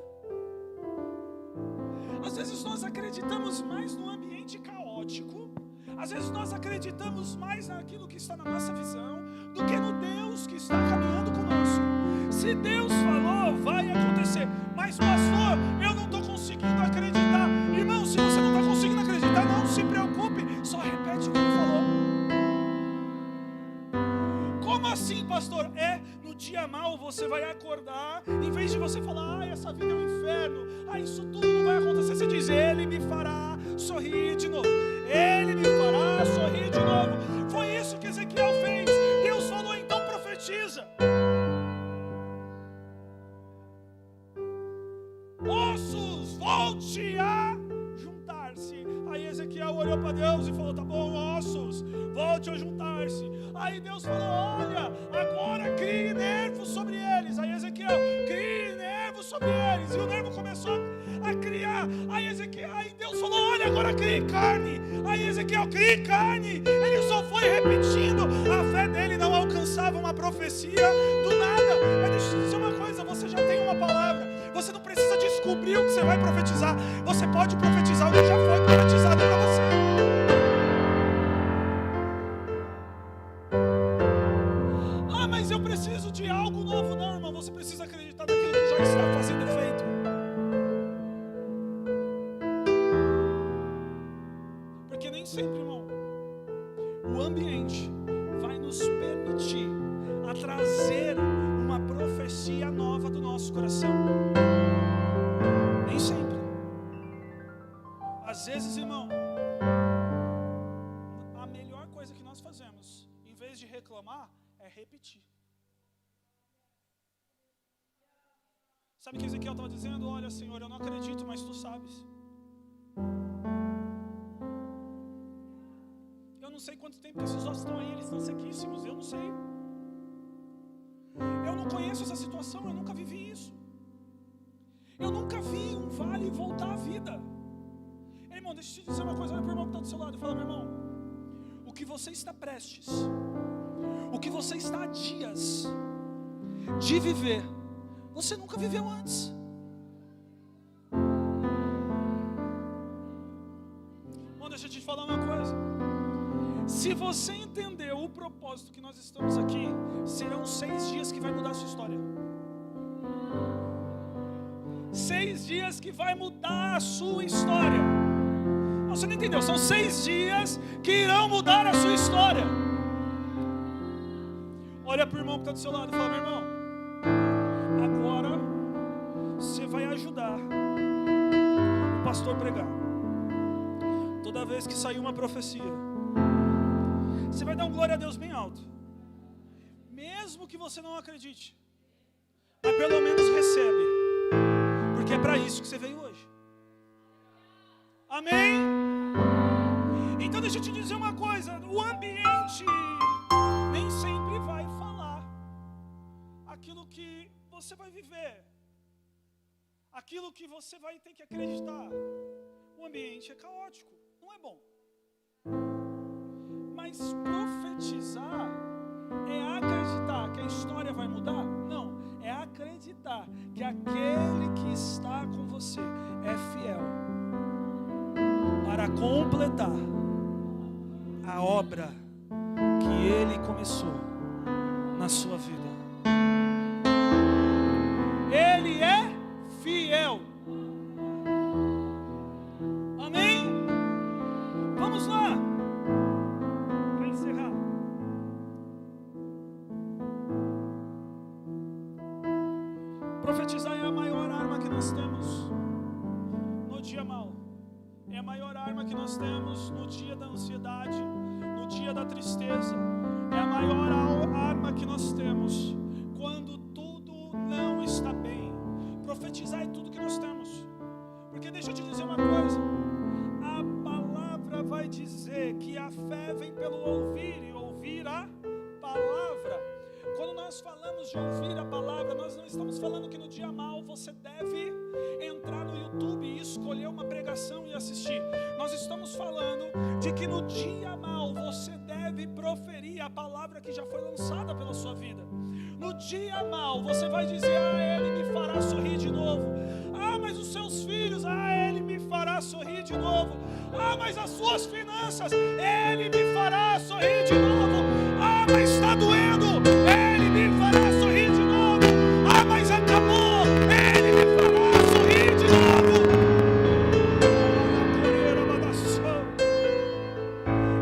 Às vezes nós acreditamos mais no ambiente caótico. Às vezes nós acreditamos mais naquilo que está na nossa visão do que no Deus que está caminhando conosco. Se Deus falou, vai acontecer. Mas pastor, eu não estou conseguindo acreditar. Irmão, se você não está conseguindo acreditar, não se preocupe. Só repete o que ele falou. Como assim, pastor? No dia mal você vai acordar, em vez de você falar: essa vida é um inferno, isso tudo não vai acontecer, você diz: ele me fará sorrir de novo. Ele me fará sorrir de novo. Foi isso que Ezequiel fez. Deus falou: então profetiza. Ossos, volte a juntar-se. Aí Ezequiel olhou para Deus e falou: tá bom, ossos, volte a juntar-se. Aí Deus falou: olha, agora crie nervos sobre eles. Aí Ezequiel: crie nervos sobre eles. E o nervo começou a criar. Aí Deus falou: olha, agora crie carne. Aí Ezequiel: crie carne. Ele só foi repetindo. A fé dele não alcançava uma profecia do nada. Mas deixa eu dizer uma coisa: você já tem uma palavra. Você não precisa descobrir o que você vai profetizar. Você pode profetizar o que já foi profetizado para você. Mas eu preciso de algo novo. Não, irmão, você precisa acreditar naquilo que já está fazendo efeito. Porque nem sempre, irmão, o ambiente vai nos permitir a trazer uma profecia nova do nosso coração. Nem sempre. Às vezes, irmão, a melhor coisa que nós fazemos, em vez de reclamar, é repetir. Sabe o que Ezequiel estava dizendo? Olha, Senhor, eu não acredito, mas Tu sabes. Eu não sei quanto tempo que esses ossos estão aí, eles estão sequíssimos, eu não sei. Eu não conheço essa situação, eu nunca vivi isso. Eu nunca vi um vale voltar à vida. Irmão, deixa eu te dizer uma coisa, olha para o irmão que está do seu lado e fala: meu irmão, o que você está prestes, o que você está há dias de viver, você nunca viveu antes. Bom, deixa eu te falar uma coisa. Se você entender o propósito que nós estamos aqui, serão 6 dias que vai mudar a sua história. 6 dias que vai mudar a sua história. Você não entendeu? São 6 dias que irão mudar a sua história. Olha para o irmão que está do seu lado e fala: meu irmão, agora você vai ajudar o pastor a pregar. Toda vez que sair uma profecia, você vai dar um glória a Deus bem alto. Mesmo que você não acredite, mas pelo menos recebe. Porque é para isso que você veio hoje. Amém? Então deixa eu te dizer uma coisa. O ambiente nem sempre vai falar aquilo que você vai viver, aquilo que você vai ter que acreditar. O ambiente é caótico, não é bom. Mas profetizar é acreditar que a história vai mudar? Não, é acreditar que aquele que está com você é fiel para completar a obra que ele começou na sua vida. Ele é fiel. Amém? Vamos lá. Para encerrar. Profetizar é a maior arma que nós temos no dia mau. É a maior arma que nós temos no dia da ansiedade, no dia da tristeza. É a maior arma que nós temos quando tudo não está bem. Profetizar é tudo que nós temos. Porque deixa eu te dizer uma coisa. A palavra vai dizer que a fé vem pelo ouvir e ouvir a palavra. Quando nós falamos de ouvir a palavra, nós não estamos falando que no dia mau você deve entrar no YouTube e escolher uma pregação e assistir. Nós estamos falando de que no dia mau você deve proferir a palavra que já foi lançada pela sua vida. No dia mau você vai dizer: ele me fará sorrir de novo. Mas os seus filhos, ele me fará sorrir de novo. Mas as suas finanças, ele me fará sorrir de novo. Mas está doendo, ele me fará sorrir de novo. Mas acabou, ele me fará sorrir de novo.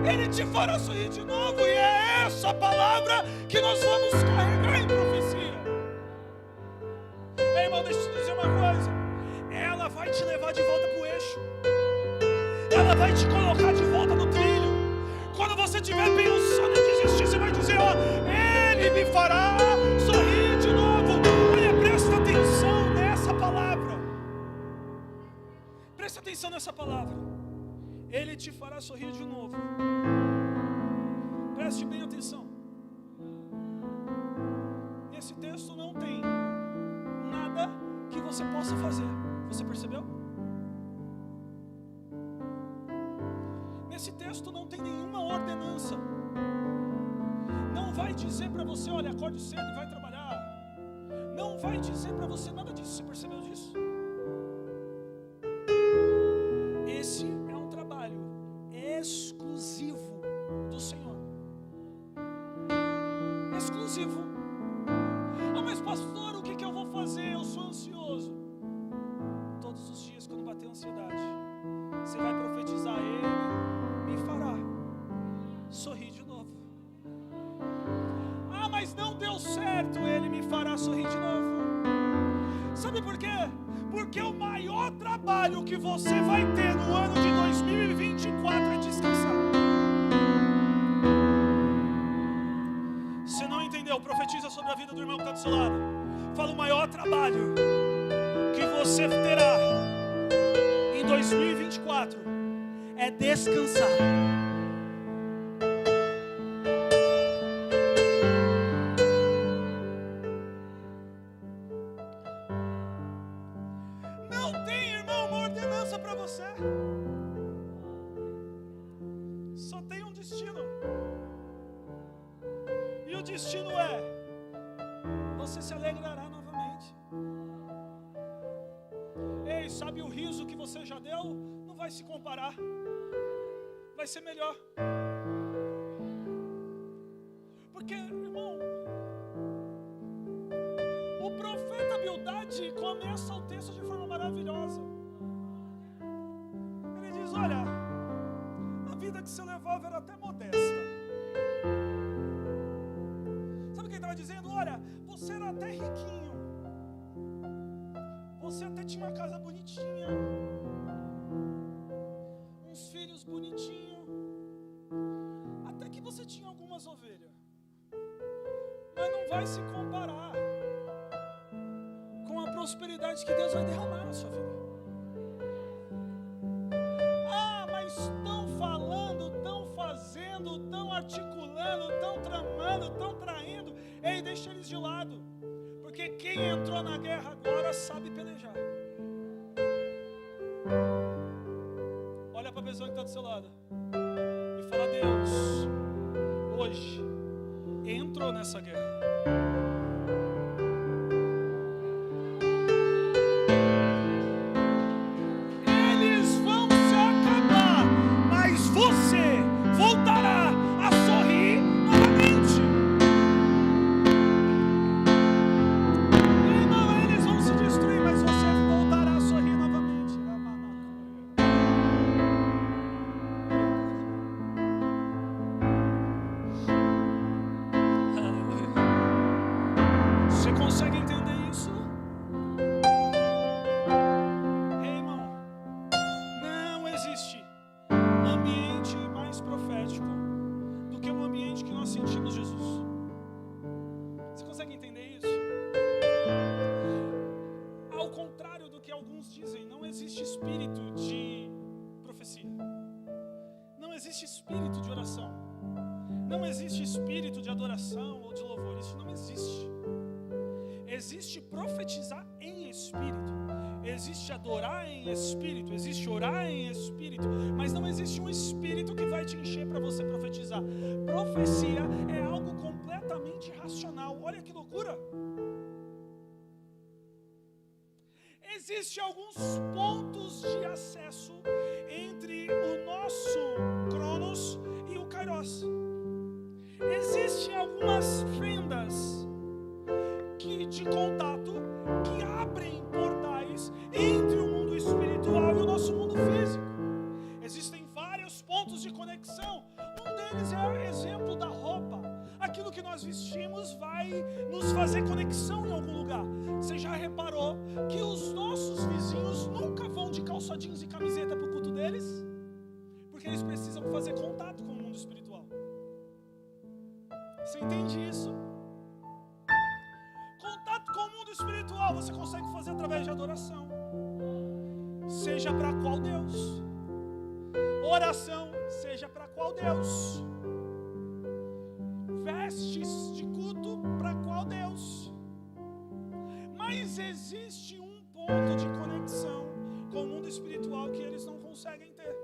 Ele te fará sorrir de novo. E é essa palavra que nós vamos carregar em profecia. Irmão, deixa eu te dizer uma coisa. Ela vai te levar de volta para o eixo. Ela vai te colocar de volta no trilho. Quando você estiver pensando em desistir, você vai dizer: ele me fará sorrir de novo. Olha, presta atenção nessa palavra. Presta atenção nessa palavra. Ele te fará sorrir de novo. Preste bem atenção. Nesse texto não tem nada que você possa fazer. Você percebeu? Nesse texto não tem nenhuma ordenança. Não vai dizer para você: olha, acorde cedo e vai trabalhar. Não vai dizer para você nada disso. Você percebeu disso? Esse é um trabalho exclusivo do Senhor. Exclusivo. Mas pastor, o que eu vou fazer? Eu sou ansioso. Todos os dias, quando bater a ansiedade, você vai profetizar: ele me fará sorrir de novo. Mas não deu certo, ele me fará sorrir de novo. Sabe por quê? Porque o maior trabalho que você vai ter no ano de 2024 é descansar. Se não entendeu, profetiza sobre a vida do irmão que está do seu lado. Fala: o maior trabalho que você terá em 2024 é descansar. Não tem, irmão, uma ordenança para você. destino é: você se alegrará novamente. Ei, sabe o riso que você já deu? Não vai se comparar. Vai ser melhor. Porque, irmão, o profeta Bildade começa o texto de forma maravilhosa. Ele diz: olha, a vida que você levava era até modesta. Sabe o que ele estava dizendo? Olha, você era até riquinho. Você até tinha uma casa bonitinha, uns filhos bonitinhos, até que você tinha algumas ovelhas. Mas não vai se comparar com a prosperidade que Deus vai derramar na sua vida. Ah, mas estão falando, estão fazendo, estão articulando, estão tramando, estão traindo. Ei, deixa eles de lado. Porque quem entrou na guerra agora sabe pelejar. Olha para a pessoa que está do seu lado e fala: Deus, hoje entrou nessa guerra. Eles vão se acabar, mas você voltará a sorrir novamente. Não, eles vão se destruir, mas você voltará a sorrir novamente. Você consegue entender isso? Ei, irmão, não existe ambiente mais profético do que o ambiente que nós sentimos Jesus. Você consegue entender isso? Ao contrário do que alguns dizem, não existe espírito de profecia. Não existe espírito de oração. Não existe espírito de adoração ou de louvor. Isso não existe. Existe profetizar em espírito, existe adorar em espírito, existe orar em espírito, mas não existe um espírito que vai te encher para você profetizar. Profecia é algo completamente racional. Olha que loucura! Existem alguns pontos de acesso entre o nosso Cronos e o Kairos. Existem algumas fendas de contato que abrem portais entre o mundo espiritual e o nosso mundo físico. Existem vários pontos de conexão. Um deles é o exemplo da roupa. Aquilo que nós vestimos vai nos fazer conexão em algum lugar. Você já reparou que os nossos vizinhos nunca vão de calça jeans e camiseta para o culto deles? Porque eles precisam fazer contato com o mundo espiritual. Você entende isso? Contato com o mundo espiritual você consegue fazer através de adoração. Seja para qual Deus? Oração, seja para qual Deus? Vestes de culto para qual Deus? Mas existe um ponto de conexão com o mundo espiritual que eles não conseguem ter.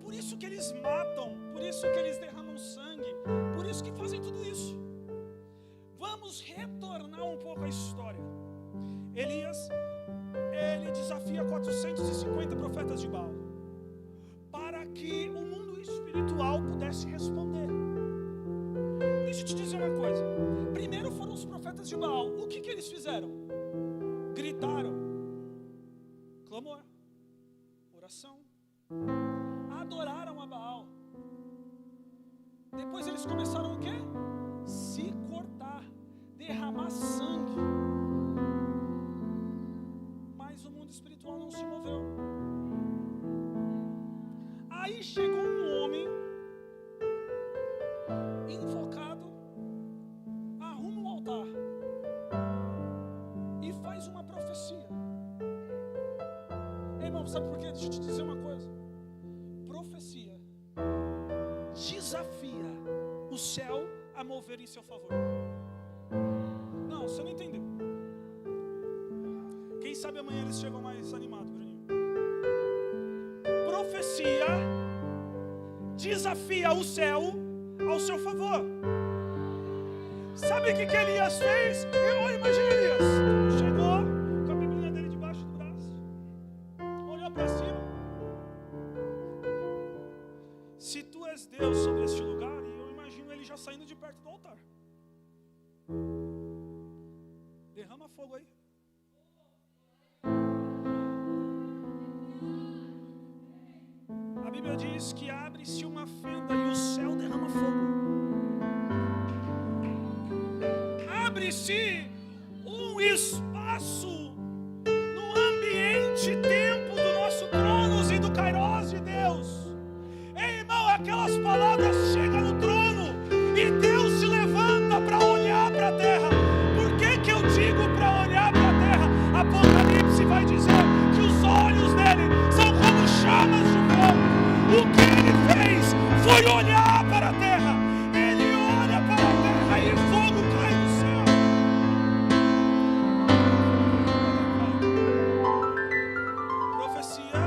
Por isso que eles matam, por isso que eles derramam sangue, por isso que fazem tudo isso. Vamos retornar um pouco à história. Elias, ele desafia 450 profetas de Baal para que o mundo espiritual pudesse responder. Deixa eu te dizer uma coisa. Primeiro foram os profetas de Baal. O que eles fizeram? Gritaram. Clamor. Oração. Adoraram a Baal. Depois eles começaram o quê? Se cortar. Derramar sangue. Mas o mundo espiritual não se moveu. Aí chegou um homem invocado, arruma um altar e faz uma profecia. Ei, irmão, sabe por quê? Deixa eu te dizer uma coisa. Profecia desafia o céu a mover em seu favor. Não, você não entendeu. Quem sabe amanhã eles chegam mais animados, Bruninho. Profecia desafia o céu ao seu favor. Sabe o que Elias fez? Imagina Elias. Chegou com a Bíblia dele debaixo do braço. Olhou para cima. Se tu és Deus sobre este lugar, e eu imagino ele já saindo de perto do altar. Derrama fogo aí. A Bíblia diz que abre-se uma fenda e o céu derrama fogo. Abre-se um espaço no ambiente-tempo do nosso Cronos e do Kairos de Deus. Ei, irmão, aquelas palavras chegam no trono e Deus se levanta para olhar para a terra. Por que eu digo para olhar para a terra? Apocalipse vai dizer que os olhos dele são como chamas de fogo. O que ele fez foi olhar para a terra. Ele olha para a terra e fogo cai do céu. Profecia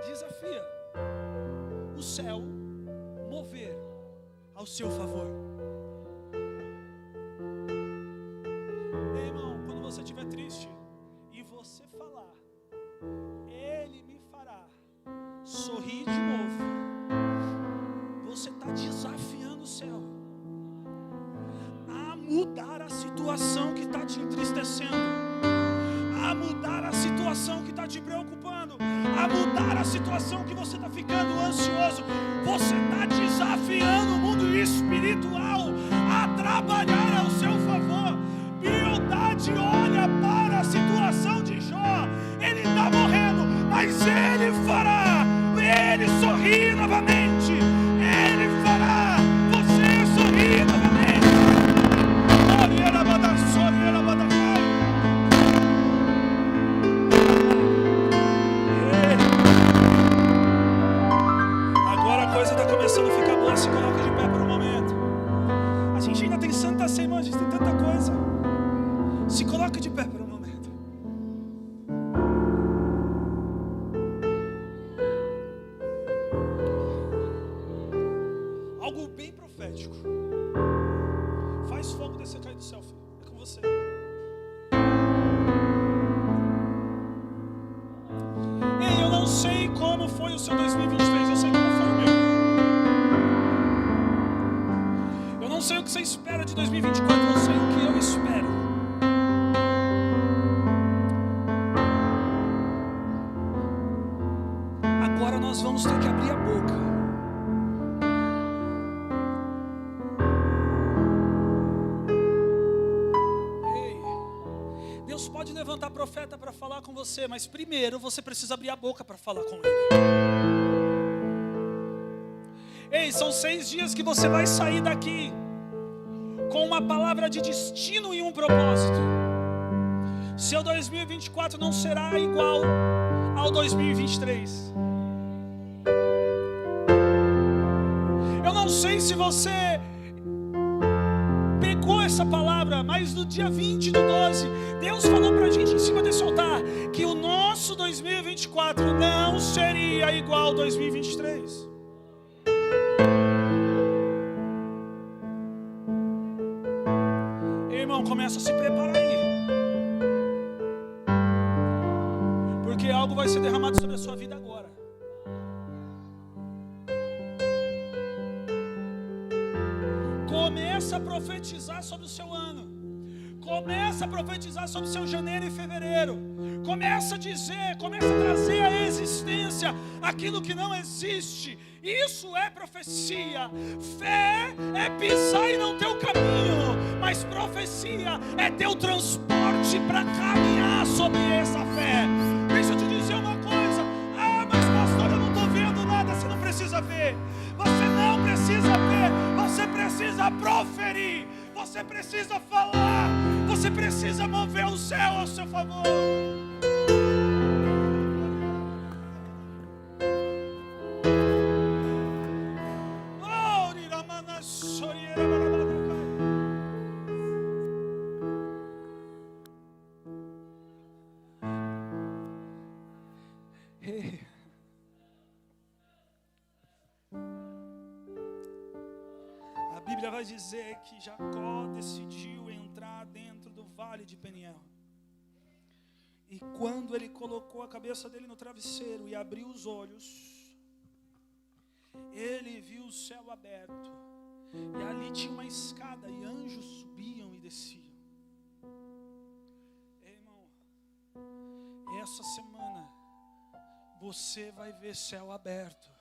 desafia o céu mover ao seu favor. Ei, irmão, quando você estiver triste e você falar, Ele me fará sorrir de novo, você está desafiando o céu a mudar a situação que está te entristecendo, a mudar a situação que está te preocupando, a mudar a situação que você está ficando ansioso. Você está desafiando o mundo espiritual a trabalhar ao seu favor. Bildade olha para a situação de Jó. Ele está morrendo, mas ele fará ele sorrir novamente. Ele fará você sorrir novamente. Agora a coisa está começando a ficar boa. Se coloca de pé por um momento. A gente ainda tem Santa Ceia, a gente tem tanta coisa. Se coloca de pé por um momento. Algo bem profético. Faz fogo descer cair do céu, filho. É com você. Ei, eu não sei como foi o seu 2023, eu sei como foi o meu. Eu não sei o que você espera de 2024, eu sei o que eu espero. Agora nós vamos ter que abrir a boca. Deus pode levantar profeta para falar com você, mas primeiro você precisa abrir a boca para falar com ele. Ei, são 6 dias que você vai sair daqui com uma palavra de destino e um propósito. Seu 2024 não será igual ao 2023. Eu não sei se você pegou essa palavra, mas no dia 20 do 12, Deus falou pra gente em cima desse altar que o nosso 2024 não seria igual ao 2023. Irmão, começa a se preparar aí, porque algo vai ser derramado sobre a sua vida agora. Começa a profetizar sobre o seu ano. Começa a profetizar sobre o seu janeiro e fevereiro. Começa a dizer, começa a trazer à existência aquilo que não existe. Isso é profecia. Fé é pisar e não ter o caminho, mas profecia é ter o transporte para caminhar sobre essa fé. Deixa eu te dizer uma coisa. Mas pastor, eu não estou vendo nada. Você não precisa ver. Você não precisa ver. Você precisa proferir. Você precisa falar. Você precisa mover o céu ao seu favor. Bíblia vai dizer que Jacó decidiu entrar dentro do vale de Peniel. E quando ele colocou a cabeça dele no travesseiro e abriu os olhos, ele viu o céu aberto. E ali tinha uma escada e anjos subiam e desciam. Ei, irmão, essa semana você vai ver céu aberto.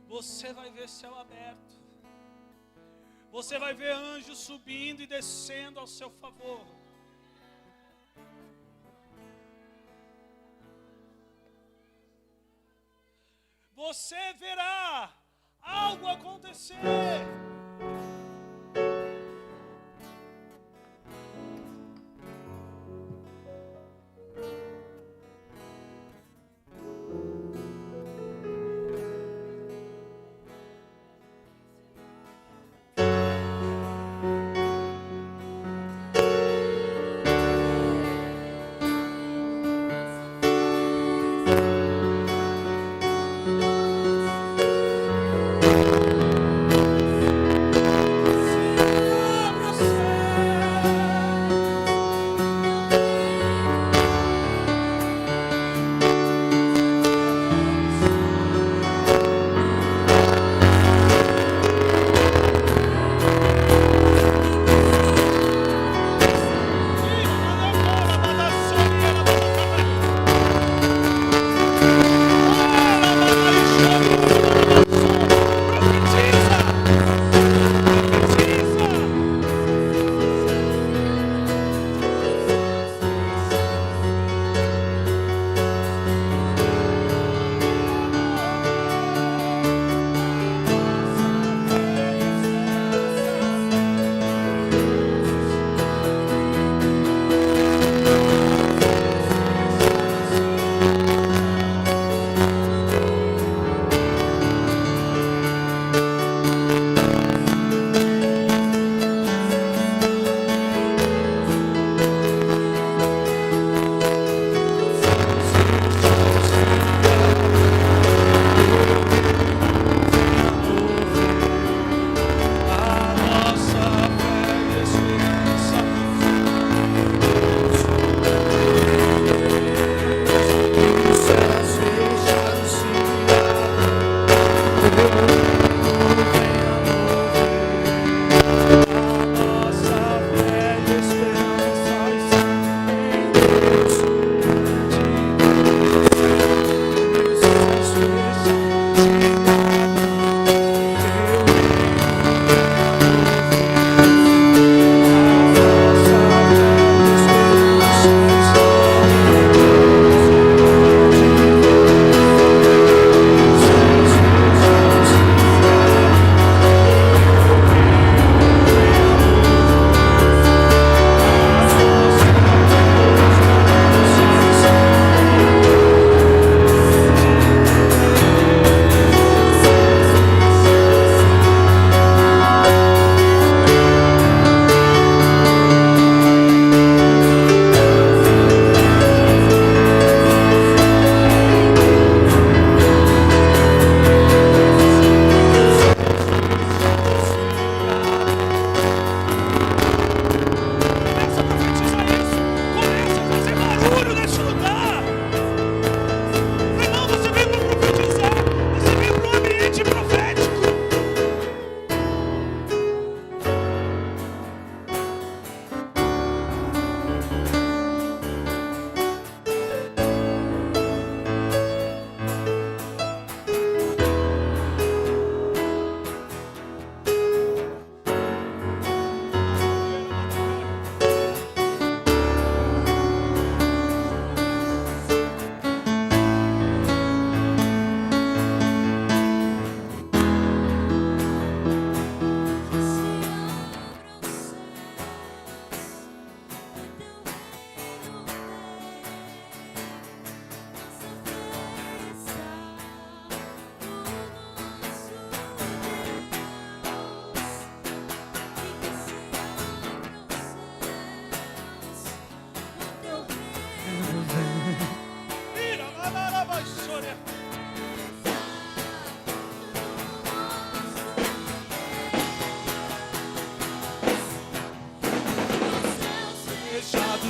Você vai ver céu aberto. Você vai ver anjos subindo e descendo ao seu favor. Você verá algo acontecer.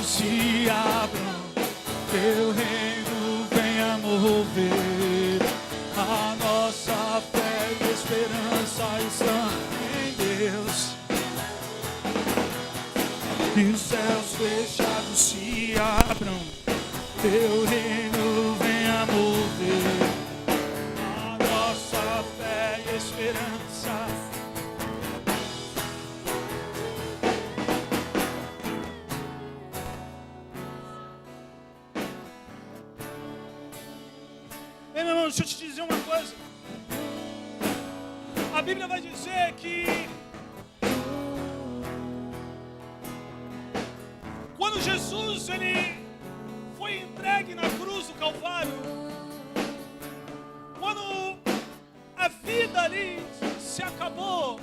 se abram, teu reino venha mover. A nossa fé e esperança estão em Deus. Que os céus fechados se abram, teu reino venha mover. A nossa fé e esperança. Ei, meu irmão, deixa eu te dizer uma coisa. A Bíblia vai dizer que quando Jesus ele foi entregue na cruz do Calvário, quando a vida ali se acabou,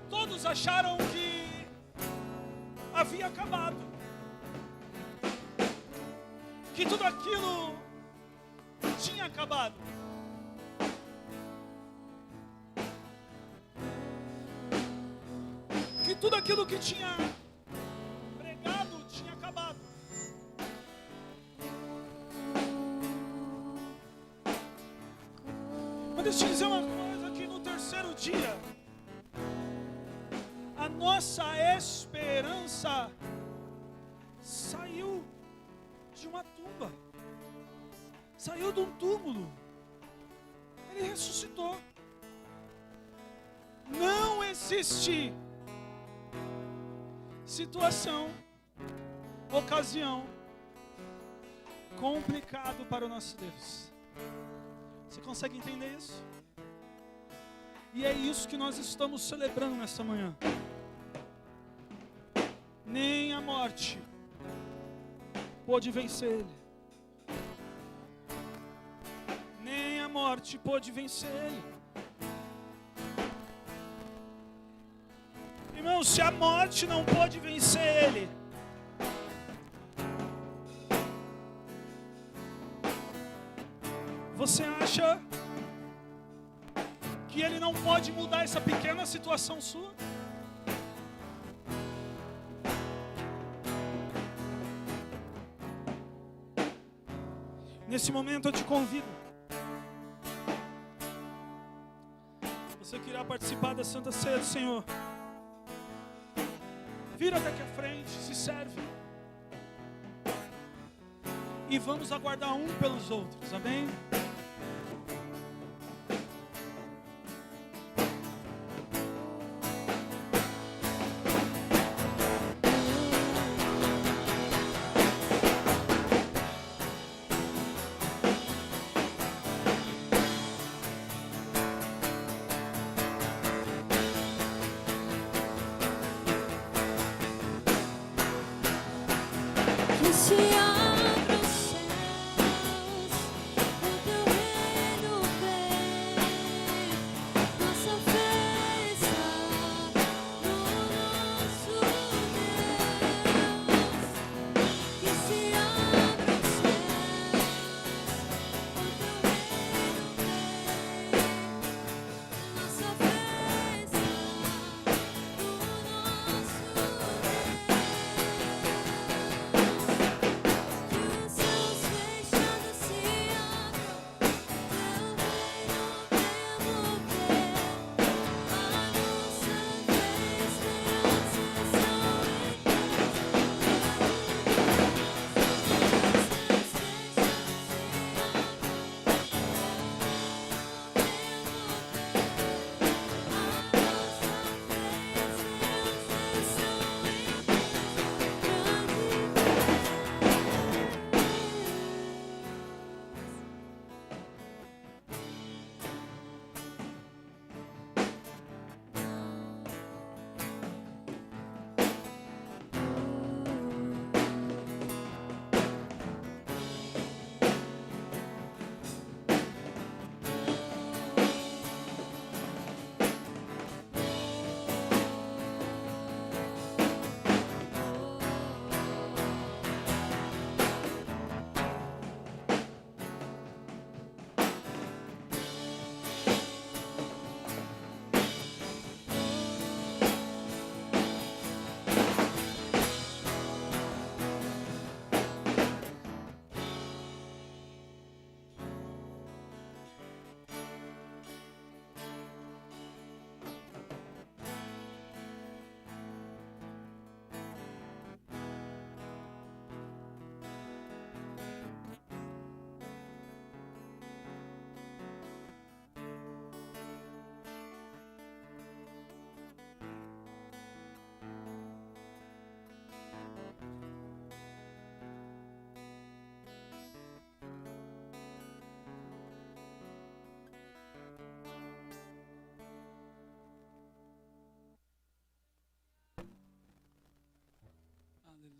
todos acharam que havia acabado, que tudo aquilo tinha acabado. Que tudo aquilo que tinha pregado tinha acabado. Mas deixa eu te dizer uma coisa, que no terceiro dia, a nossa esperança saiu de uma tumba, saiu de um túmulo, ele ressuscitou. Não existe situação, ocasião complicado para o nosso Deus. Você consegue entender isso? E é isso que nós estamos celebrando nesta manhã. Nem a morte pôde vencer ele. Nem a morte pôde vencer ele. Irmão, se a morte não pôde vencer ele, você acha que ele não pode mudar essa pequena situação sua? Nesse momento eu te convido. Você que irá participar da Santa Ceia do Senhor, vira daqui à frente, se serve. E vamos aguardar um pelos outros, amém? Se abra os céus, o teu reino vem, nossa fé está no nosso Deus. Que se abra os céus, o teu reino vem, nossa fé está no nosso Deus.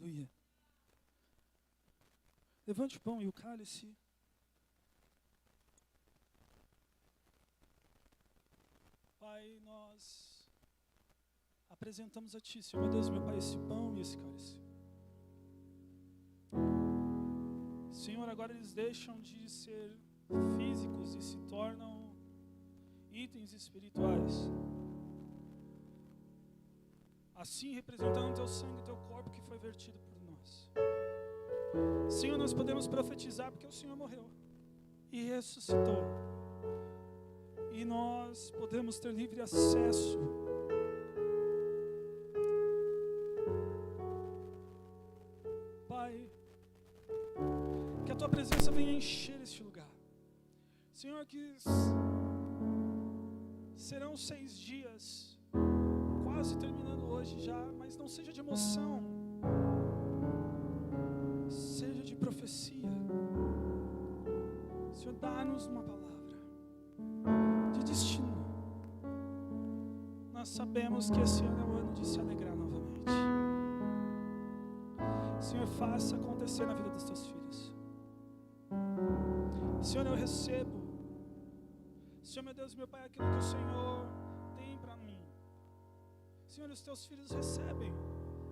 Aleluia. Levante o pão e o cálice. Pai, nós apresentamos a Ti, Senhor, meu Deus, meu Pai, esse pão e esse cálice. Senhor, agora eles deixam de ser físicos e se tornam itens espirituais. Assim, representando o Teu sangue e o Teu corpo que foi vertido por nós. Senhor, nós podemos profetizar porque o Senhor morreu e ressuscitou. E nós podemos ter livre acesso Pai, que a Tua presença venha encher este lugar. Senhor, que serão 6 dias, quase terminando hoje já, mas não seja de emoção, seja de profecia. Senhor, dá-nos uma palavra de destino. Nós sabemos que esse ano é o ano de se alegrar novamente. Senhor, faça acontecer na vida dos Teus filhos. Senhor, eu recebo, Senhor, meu Deus, meu Pai, aquilo que o Senhor tem para mim. Senhor, os Teus filhos recebem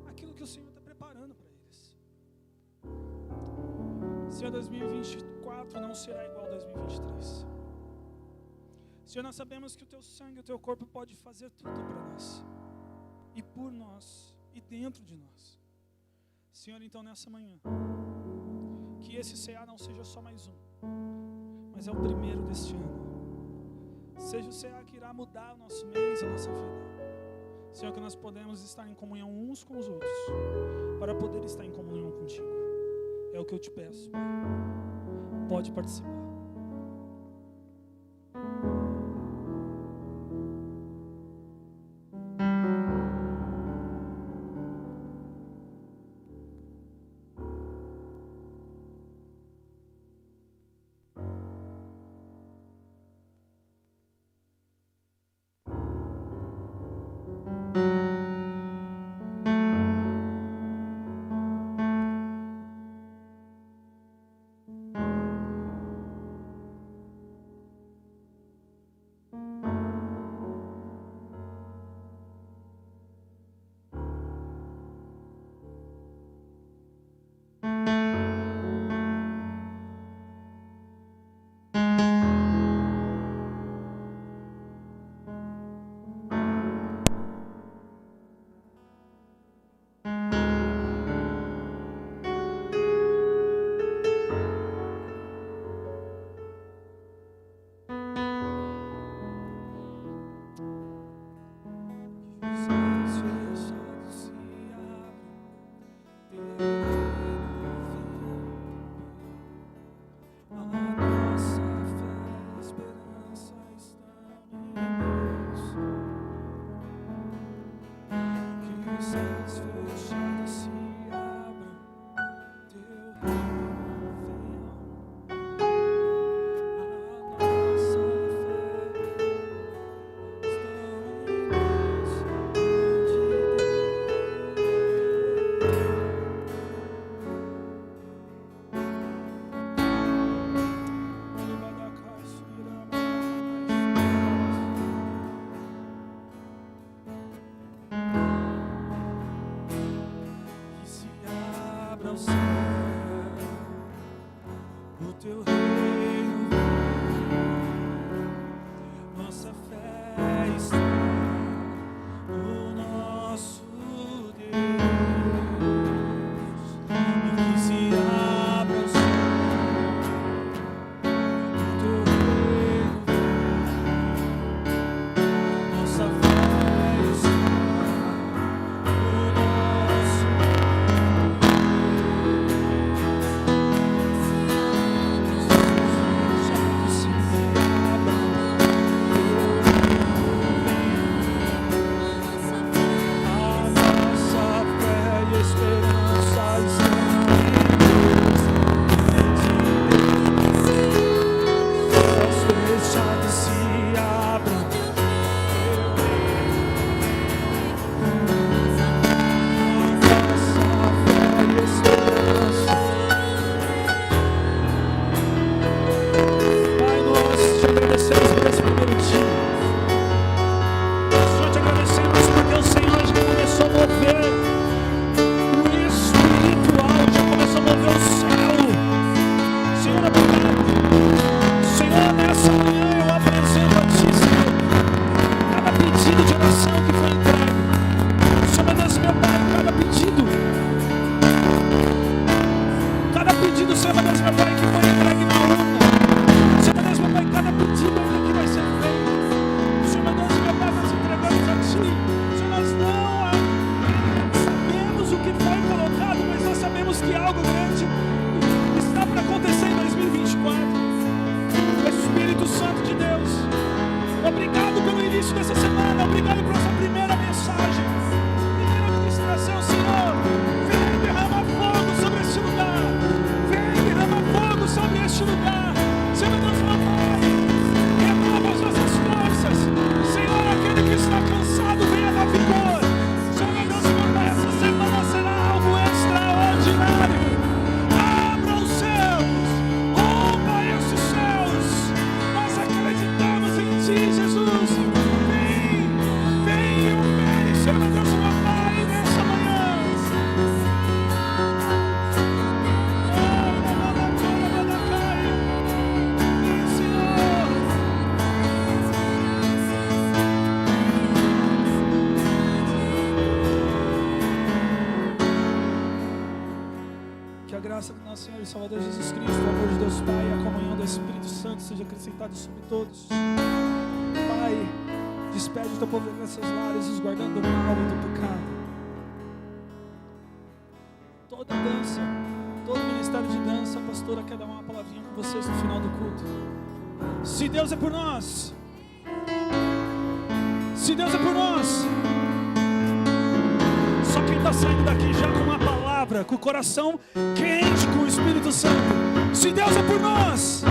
aquilo que o Senhor está preparando para eles. Senhor, 2024 não será igual a 2023. Senhor, nós sabemos que o Teu sangue e o Teu corpo pode fazer tudo para nós, e por nós, e dentro de nós. Senhor, então nessa manhã, que esse cear não seja só mais um, mas é o primeiro deste ano. Seja o cear que irá mudar o nosso mês, a nossa vida. Senhor, que nós podemos estar em comunhão uns com os outros, para poder estar em comunhão contigo. É o que eu te peço, Pai. Pode participar. semana. Obrigado por essa primeira mensagem, primeira ministração, Senhor. Vem derrama fogo sobre este lugar. Vem derrama fogo sobre este lugar. Senhor Deus, meu Pai, renova as nossas forças. Senhor, aquele que está cansado, venha dar vigor. Senhor Deus, meu Pai, essa semana será algo extraordinário. Abra os céus, rompa esses céus. Nós acreditamos em Ti, Jesus. Vem, Senhor Deus, meu Pai, nessa manhã. Que a graça do nosso Senhor e Salvador Jesus Cristo, o amor de Deus Pai e a comunhão do Espírito Santo seja acrescentado sobre todos. Pai, despede o teu povo de seus lares, os guardando do mal e do pecado. Toda dança, todo ministério de dança, a pastora quer dar uma palavrinha com vocês no final do culto. Se Deus é por nós, se Deus é por nós, só quem está saindo daqui já com uma palavra, com o coração quente, com o Espírito Santo. Se Deus é por nós,